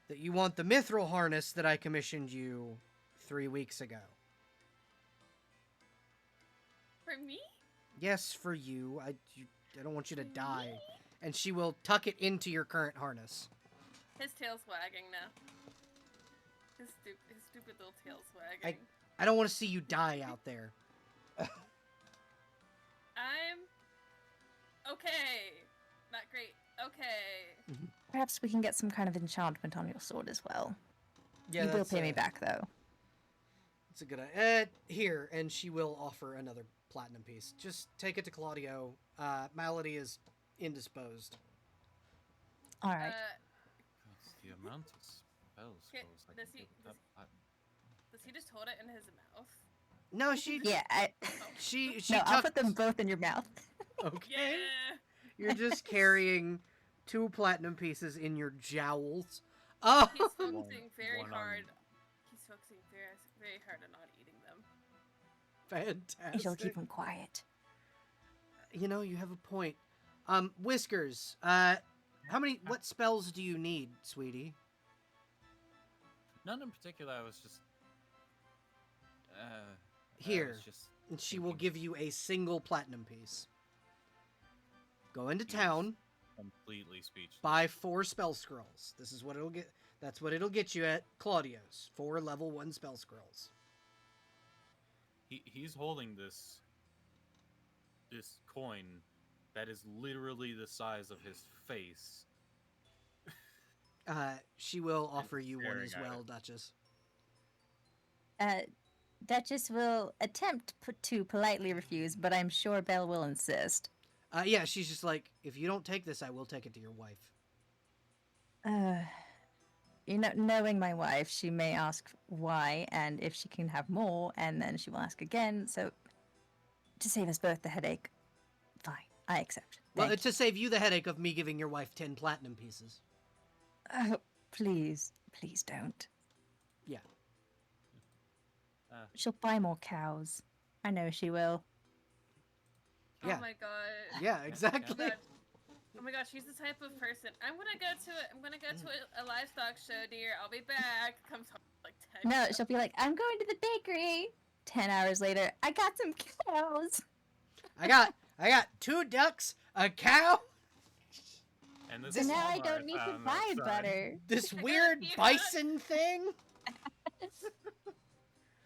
that you want the mithril harness that I commissioned you 3 weeks ago. For me? Yes, for you. I don't want you to die. And she will tuck it into your current harness. His tail's wagging now. His stupid little tail's wagging. I don't want to see you die out there. I'm okay. Not great. Okay. Perhaps we can get some kind of enchantment on your sword as well. Yeah, You will pay me back, though. It's a good idea. Here, and she will offer another platinum piece. Just take it to Claudio. Malady is indisposed. All right. That's the amount of spell Okay, scrolls I does can he- get with that platinum. Does he just hold it in his mouth? No, she Yeah, she no, I'll put tucked- them both in your mouth. Okay. Yeah. You're just carrying 2 platinum pieces in your jowls. He's Oh, focusing very one hard very hard on not eating them. Fantastic. You shall keep them quiet. You know, you have a point. Whiskers, what spells do you need, sweetie? None in particular. I was just. Here, I was just and she will thinking. give you a single platinum piece. Go into He's town, Completely speechless. buy 4 spell scrolls. This is what it'll get. That's what it'll get you at Claudio's. 4 level 1 spell scrolls. He's holding this coin that is literally the size of his face. She will offer you one staring as at well, it. Duchess. Duchess will attempt to politely refuse, but I'm sure Belle will insist. Yeah, she's just like, if you don't take this, I will take it to your wife. You know, knowing my wife, she may ask why and if she can have more, and then she will ask again. So, to save us both the headache, fine, I accept. Well, Thank it's to save you the headache of me giving your wife 10 platinum pieces. you. Oh, please don't. Yeah. She'll buy more cows. I know she will. Yeah. Oh my god. Yeah, Oh exactly. god. Oh my gosh, she's the type of person. I'm gonna go to a livestock show, dear. I'll be back. Comes home like 10. No, she'll be like, I'm going to the bakery. 10 hours later, I got some cows. I got 2 ducks, a cow, And this So is now I Walmart don't need to found buy outside. butter. this weird You bison thing.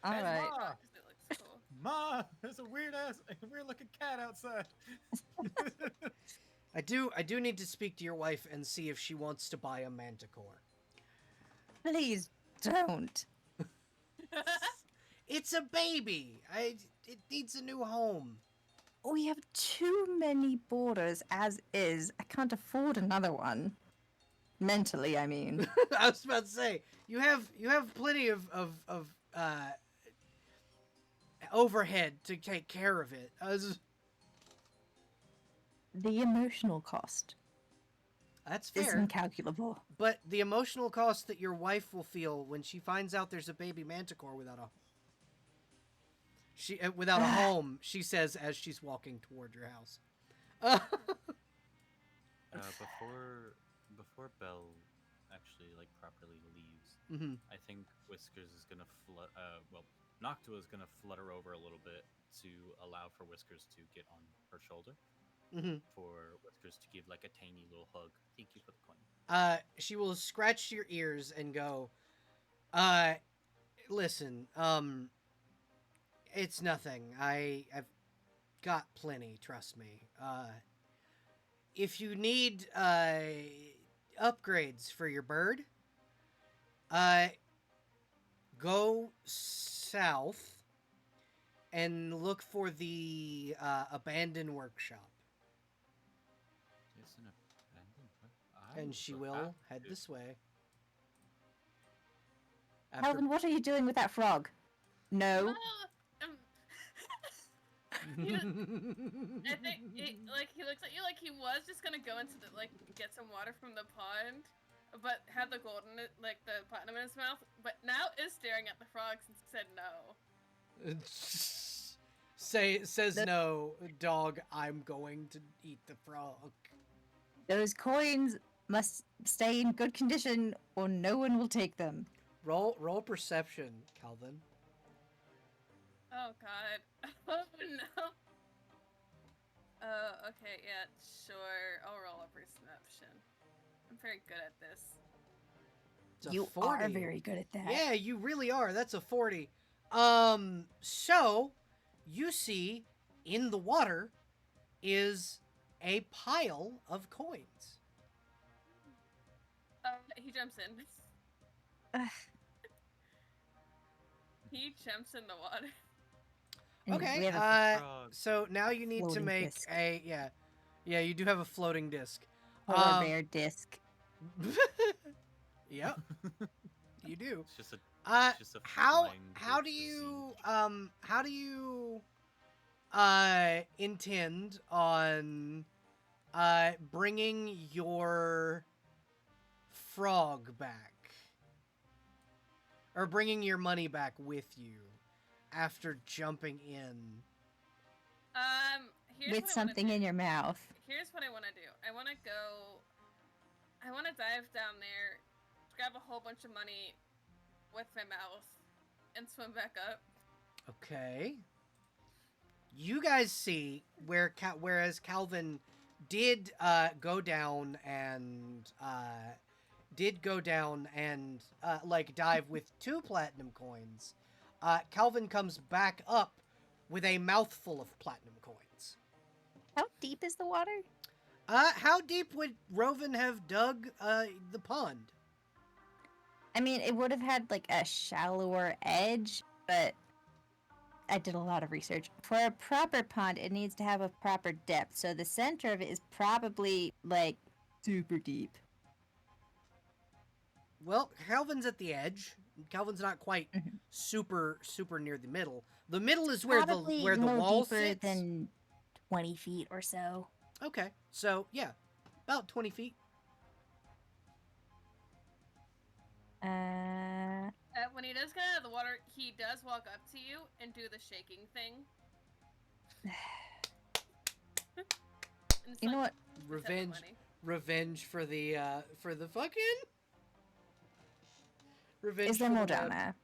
All Hey, right. Ma, Because it looks cool. Ma, there's a weird looking cat outside. I do need to speak to your wife and see if she wants to buy a manticore. Please don't. It's a baby. It needs a new home. We have too many borders as is. I can't afford another one. Mentally, I mean. I was about to say you have plenty of overhead to take care of it. The emotional cost That's is fair. incalculable. But the emotional cost that your wife will feel when she finds out there's a baby manticore without a home, she says as she's walking toward your house. Before Belle actually properly leaves, Mm-hmm. I think Whiskers is gonna Noctua is gonna flutter over a little bit to allow for Whiskers to get on her shoulder. Mm-hmm. For Whiskers to give a tiny little hug. Thank you for the coin. She will scratch your ears and go, listen, it's nothing. I've got plenty, trust me. If you need, upgrades for your bird, go south and look for the, abandoned workshop. It's an abandoned And she will head this way. Calvin, what are you doing with that frog? No. I think he looks at you like he was just gonna go into the get some water from the pond, but had the gold in it, the platinum in his mouth, but now is staring at the frogs and said no. Says no, dog, I'm going to eat the frog. Those coins must stay in good condition or no one will take them. Roll perception, Calvin. Oh god. Oh no. Okay, yeah, sure. I'll roll a perception. I'm very good at this. It's a You 40. are very good at that. Yeah, you really are. That's a 40. So you see in the water is a pile of coins. He jumps in. Ugh. He jumps in the water. And we Okay, have a frog. so now you need to floating make disc. yeah, you do have a floating disc. polar bear disc. Yep, you do. It's just a How flying do you intend on bringing your frog back? or bringing your money back with you after jumping in? Here's With what something I wanna in do. your mouth. Here's what I want to do. I want to dive down there, grab a whole bunch of money with my mouth, and swim back up. Okay. You guys see whereas Calvin did go down and like dive with 2 platinum coins, Calvin comes back up with a mouthful of platinum coins. How deep is the water? How deep would Rovan have dug the pond? I mean, it would have had like a shallower edge, but I did a lot of research. For a proper pond, it needs to have a proper depth. So the center of it is probably like super deep. Well, Calvin's at the edge. Calvin's not quite Mhm. super near the middle. The middle is where Probably the no wall deeper sits. than 20 feet or so. Okay, so yeah, about 20 feet. When he does get out of the water, he does walk up to you and do the shaking thing. And it's You know like, what? Revenge, money. revenge for the fucking revenge. Is there for more the down web. there?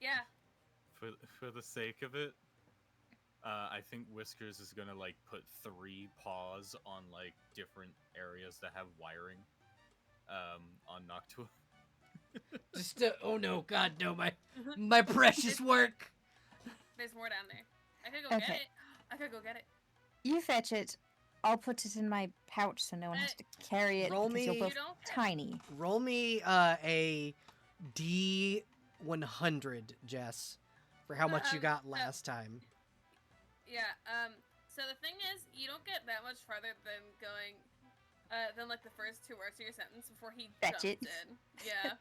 Yeah. For the sake of it, I think Whiskers is gonna like put 3 paws on like different areas that have wiring, on Noctua. Just oh no, God no, my precious work. There's more down there. I could go Okay. get it. I could go get it. You fetch it. I'll put it in my pouch so no one has to carry it Roll because you're me- both You don't- tiny. Roll me a D100, Jess, for how much you got last time. Yeah. So the thing is, you don't get that much farther than going, than like the first 2 words of your sentence before he Fetch jumped it. in. Yeah.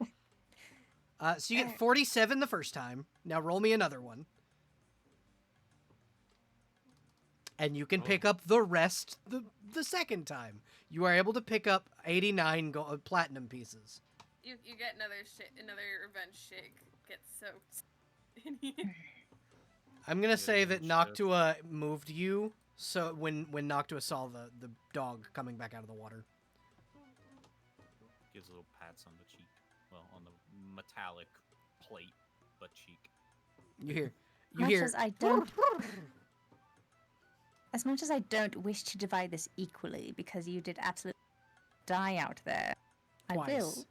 So you get 47 the first time. Now roll me another one. And you can pick up the rest the second time. You are able to pick up 89 platinum pieces. You get another revenge shake. Get soaked. In here. I'm gonna say that revenge shake. Noctua moved you. So when Noctua saw the dog coming back out of the water. Gives little pats on the cheek. Well, on the metallic plate butt cheek. You hear As much as I don't wish to divide this equally because you did absolutely die out there, I will Twice.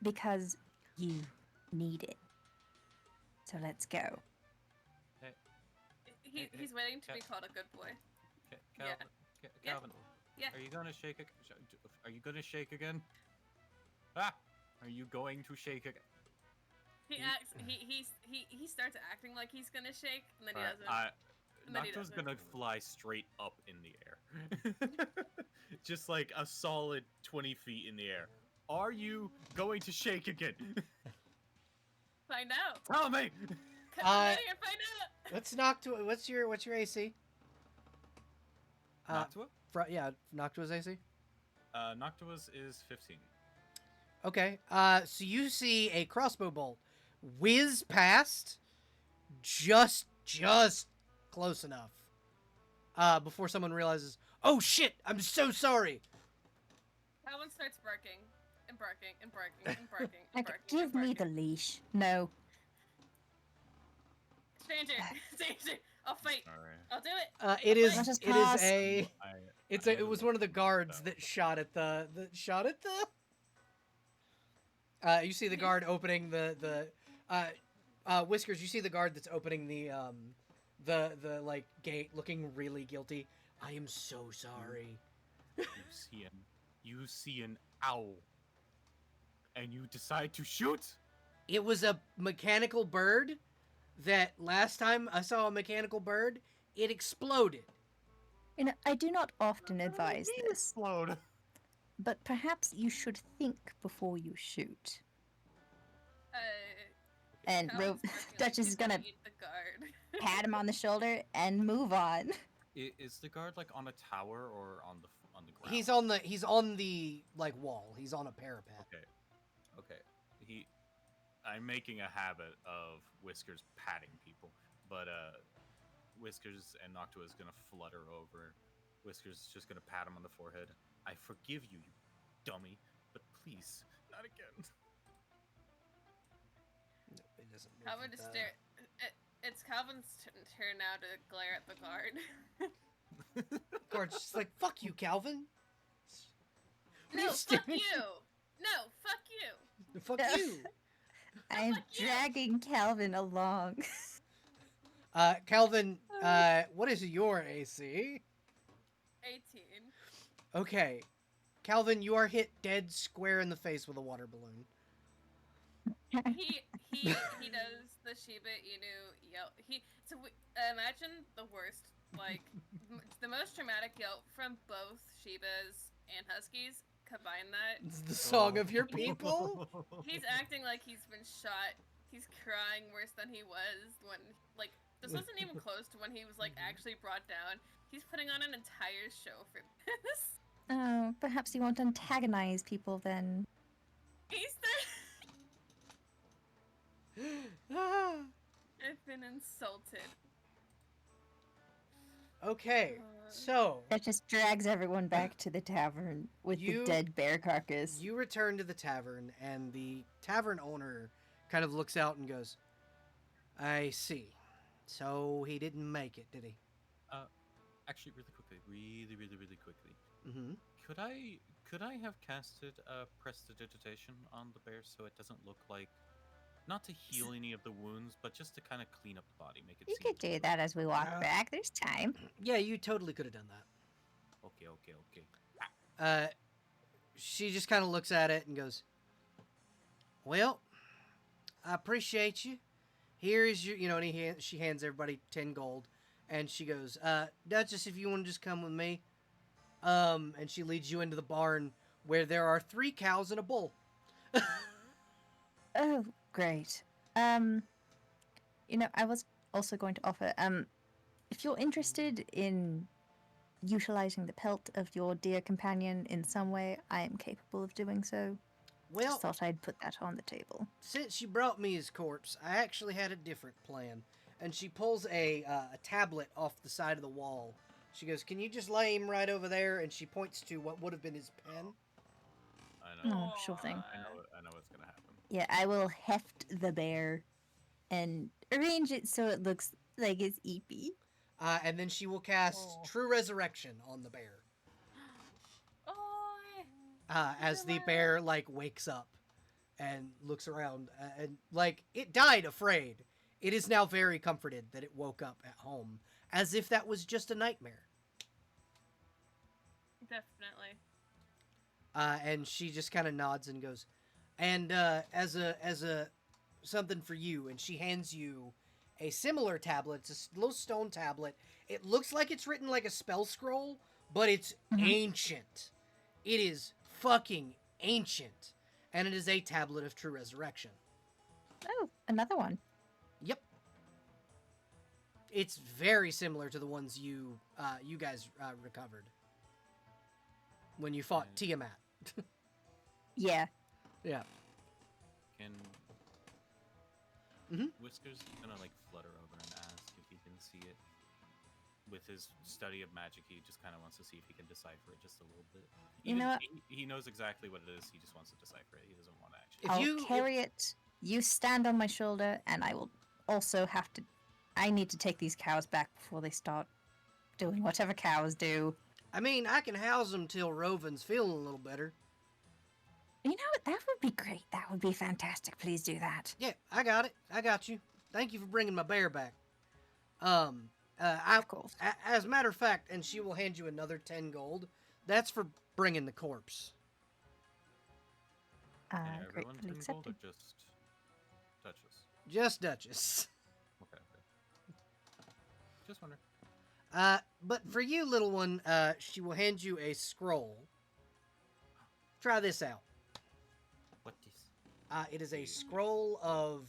because you need it. So let's go. He's waiting to be called a good boy. Calvin, Yeah. Calvin, Yeah. are you gonna shake? Are you gonna shake again? Ah, are you going to shake again? He acts. He starts acting like he's gonna shake, and then he Alright, doesn't. And then he Noctua's doesn't. gonna fly straight up in the air, just like a solid 20 feet in the air. Are you going to shake again? Find out. Tell me. Come on in here and find out. Let's Noctua. What's your AC? Noctua? Noctua's AC. Noctua's is 15. Okay. So you see a crossbow bolt whiz past, just close enough. Before someone realizes, oh shit, I'm so sorry. Calvin starts barking and barking and barking and barking and Like, barking. give me the leash. No. Stranger. I'll fight. Alright. I'll do it. It is Let us it is pass. a it was one of the guards that shot at the you see the guard opening the Whiskers, you see the guard that's opening the like gate looking really guilty. I am so sorry. You see an owl, and you decide to shoot. It was a mechanical bird that last time I saw a mechanical bird, it exploded. You know, I do not often advise this, Explode. but perhaps you should think before you shoot. And Calvin's barking like Duchess he's is gonna eat the guard. pat him on the shoulder and move on. Is the guard like on a tower or on the ground? He's on the like wall. He's on a parapet. Okay. I'm making a habit of Whiskers patting people, but Whiskers and Noctua is gonna flutter over. Whiskers is just gonna pat him on the forehead. I forgive you, you dummy, but please, not again. No, it doesn't move Calvin like just that. stare. It's Calvin's turn now to glare at the guard. Guard's just like, fuck you, Calvin. What are No, you fuck staring you. No, fuck you. at? Fuck you. I'm fuck you. dragging Calvin along. Calvin, what is your AC? 18. Okay. Calvin, you are hit dead square in the face with a water balloon. He does the Shiba Inu yelp. Imagine the worst, like the most dramatic yelp from both Shibas and Huskies. Combine that. It's the song of your people. He's acting like he's been shot. He's crying worse than he was when, like, this wasn't even close to when he was, like, actually brought down. He's putting on an entire show for this. Oh, perhaps you won't antagonize people then. He's Ah. I've been insulted. Okay, so That just drags everyone back to the tavern with You- the dead bear carcass. you return to the tavern, and the tavern owner kind of looks out and goes, I see. So he didn't make it, did he? Actually, really quickly. Mm-hmm. Could I have casted a prestidigitation on the bear so it doesn't look like, not to heal any of the wounds, but just to kind of clean up the body, make it. You seem could do that as we walk Yeah. back. There's time. Yeah, you totally could have done that. Okay. She just kind of looks at it and goes, well, I appreciate you. Here is your, and she hands everybody 10 gold. And she goes, Duchess, if you want to just come with me. And she leads you into the barn where there are 3 cows and a bull. Oh, great. I was also going to offer, if you're interested in utilizing the pelt of your dear companion in some way, I am capable of doing so. Well, Just thought I'd put that on the table. since you brought me his corpse, I actually had a different plan. And she pulls a tablet off the side of the wall. She goes, can you just lay him right over there? And she points to what would have been his pen. I know. Oh, sure thing. I know what's gonna happen. Yeah, I will heft the bear and arrange it so it looks like it's eepy. And then she will cast Oh. True Resurrection on the bear. Oh. As the bear, wakes up and looks around. And, it died afraid. It is now very comforted that it woke up at home. As if that was just a nightmare. Definitely. And she just kind of nods and goes, and as a something for you, and she hands you a similar tablet. It's a little stone tablet. It looks like it's written like a spell scroll, but it's ancient. It is fucking ancient, and it is a tablet of True Resurrection. Oh, another one. Yep. It's very similar to the ones you guys recovered when you fought Tiamat. Yeah. Yeah. Can Mhm. Whiskers gonna flutter over and ask if he can see it? With his study of magic, he just kind of wants to see if he can decipher it just a little bit. You know what? He knows exactly what it is. He just wants to decipher it. He doesn't want to actually. If I'll you- carry it. You stand on my shoulder, and I will also have to. I need to take these cows back before they start doing whatever cows do. I mean, I can house them till Rovin's feeling a little better. You know what? That would be great. That would be fantastic. Please do that. Yeah, I got it. I got you. Thank you for bringing my bear back. Of course. As a matter of fact, and she will hand you another 10 gold. That's for bringing the corpse. Everyone Gratefully can gold or accepted. just Duchess? Just Duchess. Okay. Just wondering. But for you, little one, she will hand you a scroll. Try this out. What is? It is a scroll of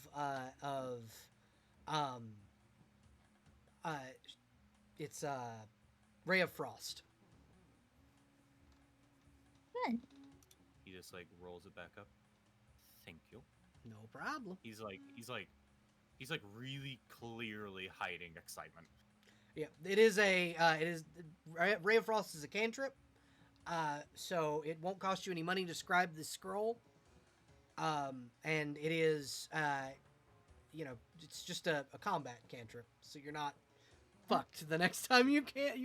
it's Ray of Frost. Good. He just rolls it back up. Thank you. No problem. He's really clearly hiding excitement. Yeah, it is Ray of Frost is a cantrip, so it won't cost you any money to scribe the scroll. And it is, it's just a combat cantrip, so you're not fucked the next time you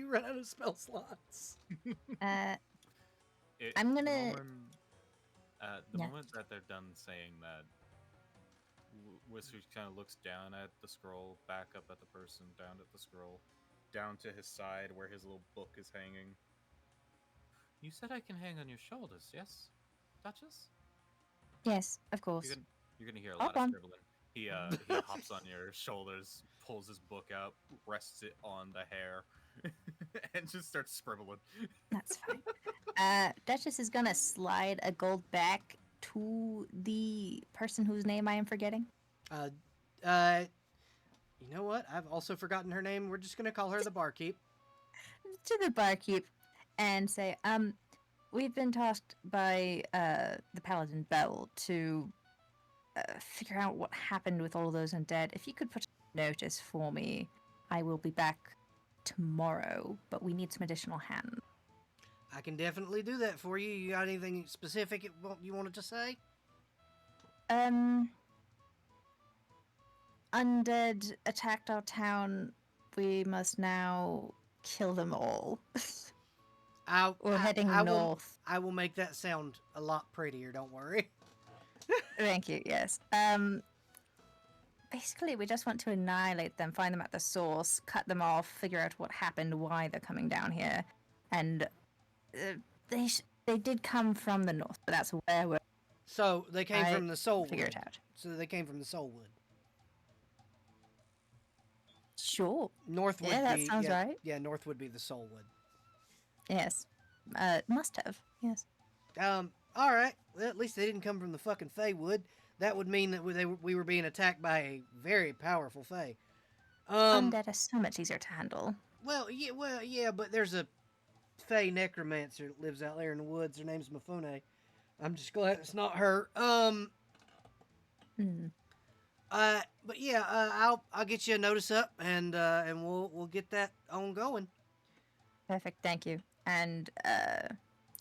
run out of spell slots. I'm gonna. The Yeah. moment that they're done saying that, Whiskers kind of looks down at the scroll, back up at the person, down at the scroll, down to his side where his little book is hanging. You said I can hang on your shoulders, yes, Duchess? Yes, of course. You're gonna hear a Hop lot of on. scribbling. He hops on your shoulders, pulls his book out, rests it on the hair, and just starts scribbling. That's fine. Duchess is gonna slide a gold back to the person whose name I am forgetting. You know what? I've also forgotten her name. We're just gonna call her the barkeep. To the barkeep and say, we've been tasked by the ThePaladinBelle to figure out what happened with all those undead. If you could put a notice for me, I will be back tomorrow, but we need some additional hands. I can definitely do that for you. You got anything specific you wanted to say? Undead attacked our town. We must now kill them all. We're heading north. I will make that sound a lot prettier, don't worry. Thank you, yes. Basically, we just want to annihilate them, find them at the source, cut them off, figure out what happened, why they're coming down here. And they did come from the north, but that's where we're... So, they came from the Soulwood. Figure it out. So, they came from the Soulwood. Sure. North would that be... sounds right. Yeah, North would be the Soulwood. Yes. Must have, yes. Alright. Well, at least they didn't come from the fucking Feywood. That would mean that we were being attacked by a very powerful Fey. Undead are so much easier to handle. Well, yeah, but there's a Fey necromancer that lives out there in the woods. Her name's Mafune. I'm just glad it's not her. But yeah, I'll get you a notice up, and we'll get that on going. Perfect, thank you. And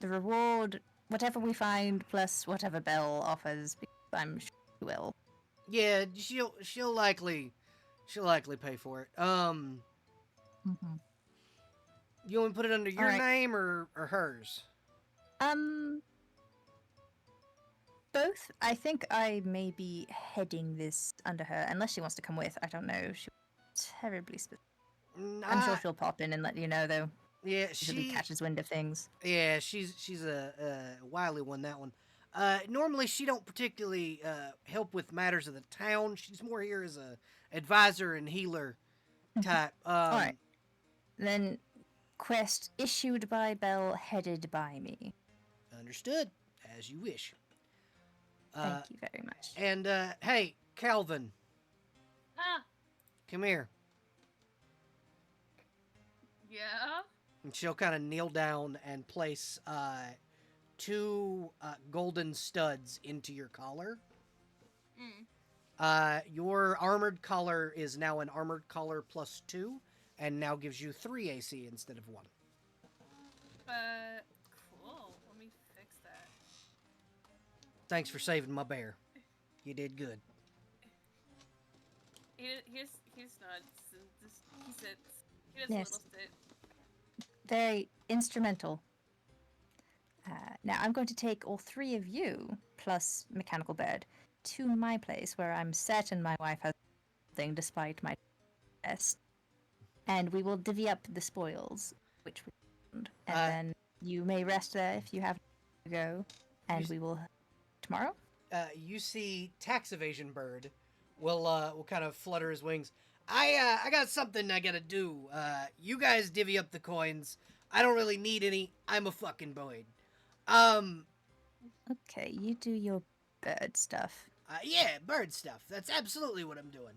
the reward, whatever we find, plus whatever Belle offers, I'm sure she will. Yeah, she'll likely pay for it. You want to put it under your name or hers? Both. I think I may be heading this under her, unless she wants to come with. I don't know. She's terribly specific. I'm sure she'll pop in and let you know, though. Yeah, she catches wind of things. Yeah, she's a wily one. That one. Normally she don't particularly help with matters of the town. She's more here as a advisor and healer type. All right. Then, quest issued by Belle, headed by me. Understood. As you wish. Thank you very much. And hey, Calvin. Huh? Come here. Yeah. And she'll kind of kneel down and place 2 golden studs into your collar. Your armored collar is now an armored collar +2, and now gives you 3 AC instead of 1. Cool. Let me fix that. Thanks for saving my bear. You did good. He's nuts. He sits. He does a little sit. Very instrumental. Now I'm going to take all 3 of you, plus Mechanical Bird, to my place where I'm certain my wife has something despite my test. And we will divvy up the spoils, which we found. And then you may rest there if you have to go. And we will... Tomorrow? You see Tax Evasion Bird will kind of flutter his wings. I got something I gotta do. You guys divvy up the coins. I don't really need any. I'm a fucking Boyd. Okay, you do your bird stuff. Yeah, bird stuff. That's absolutely what I'm doing.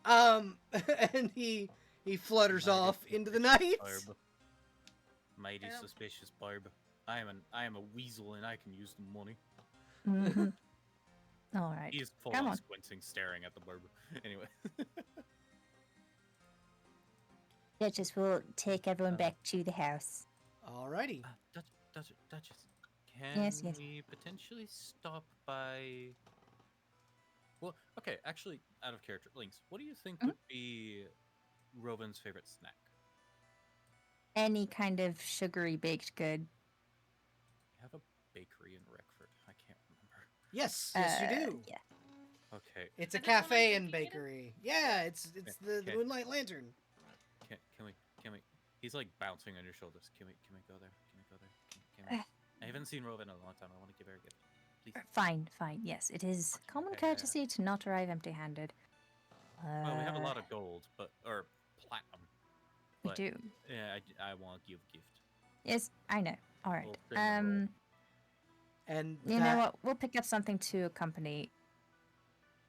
And he flutters off into the night. Barb. Mighty suspicious, Barb. I am a weasel and I can use the money. All right. He's full Come on on. squinting, staring at the bird. Anyway. Duchess will take everyone Uh, back to the house. Alrighty. Duchess, can Yes. we potentially stop by? Well, okay, actually, out of character, Lynx, what do you think Mhm. would be Rovin's favorite snack? Any kind of sugary baked good. We have a bakery in Reckford. I can't remember. Yes, yes, you do. Yeah. Okay, It's a Is it Moonlight cafe and Bakery? bakery. Yeah, it's the Okay. Moonlight Lantern. can we? He's like bouncing on your shoulders. Can we go there? Can we go there? Can we? I haven't seen Rovin in a long time. I want to give her a gift, please. Fine. Yes, it is common Okay. courtesy to not arrive empty-handed. Well, we have a lot of gold, or platinum. We But, do. yeah, I want to give a gift. Yes, I know. All right. We'll bring them roll. And You know what? We'll pick up something to accompany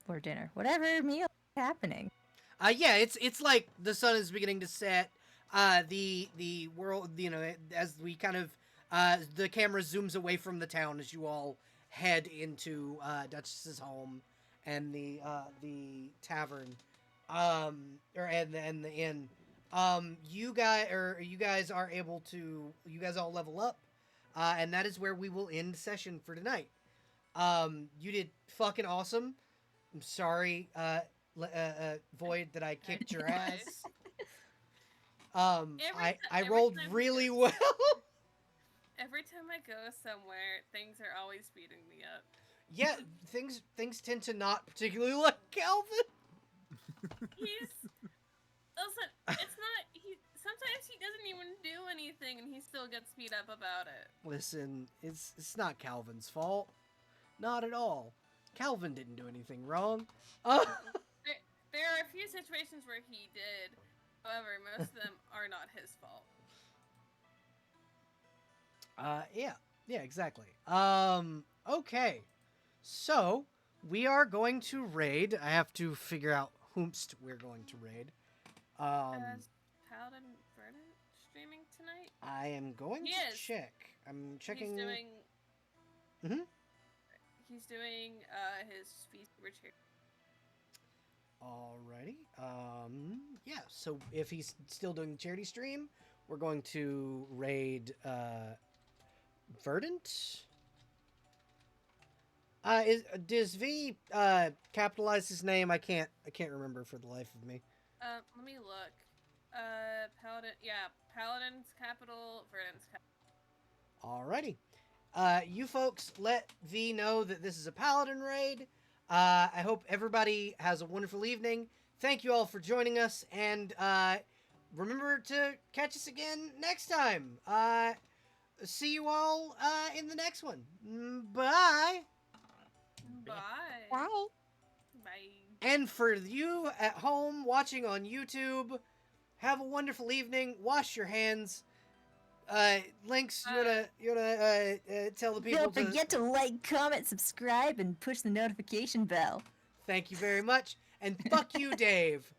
for dinner. Whatever meal is happening. Yeah, it's like the sun is beginning to set. The world, as we kind of the camera zooms away from the town as you all head into Duchess's home and the tavern, and the inn. You guys are able to. You guys all level up, and that is where we will end session for tonight. You did fucking awesome. I'm sorry, Void, that I kicked your ass. I rolled really well. Every time I go somewhere, things are always beating me up. Yeah, things tend to not particularly like Calvin. Listen, it's not sometimes he doesn't even do anything and he still gets beat up about it. Listen, it's not Calvin's fault. Not at all. Calvin didn't do anything wrong. There are a few situations where he did. However, most of them are not his fault. Yeah, exactly. Okay. So, we are going to raid. I have to figure out whomst we're going to raid. Is Paladin Verdant streaming tonight? I am going He to is. check. I'm checking. He's doing. Mhm. He's doing his feast return. Alrighty. Yeah, so if he's still doing the charity stream, we're going to raid Verdant. Does V capitalize his name? I can't remember for the life of me. Let me look. Paladin. Yeah, Paladin's capital. Verdant's capital. Alrighty. You folks let V know that this is a Paladin raid. I hope everybody has a wonderful evening. Thank you all for joining us, and remember to catch us again next time. See you all in the next one. Bye. Bye. Bye. Bye. And for you at home watching on YouTube, have a wonderful evening. Wash your hands. Lynx, you wanna tell the people Don't forget to like, comment, subscribe, and push the notification bell. Thank you very much, and fuck you, Dave.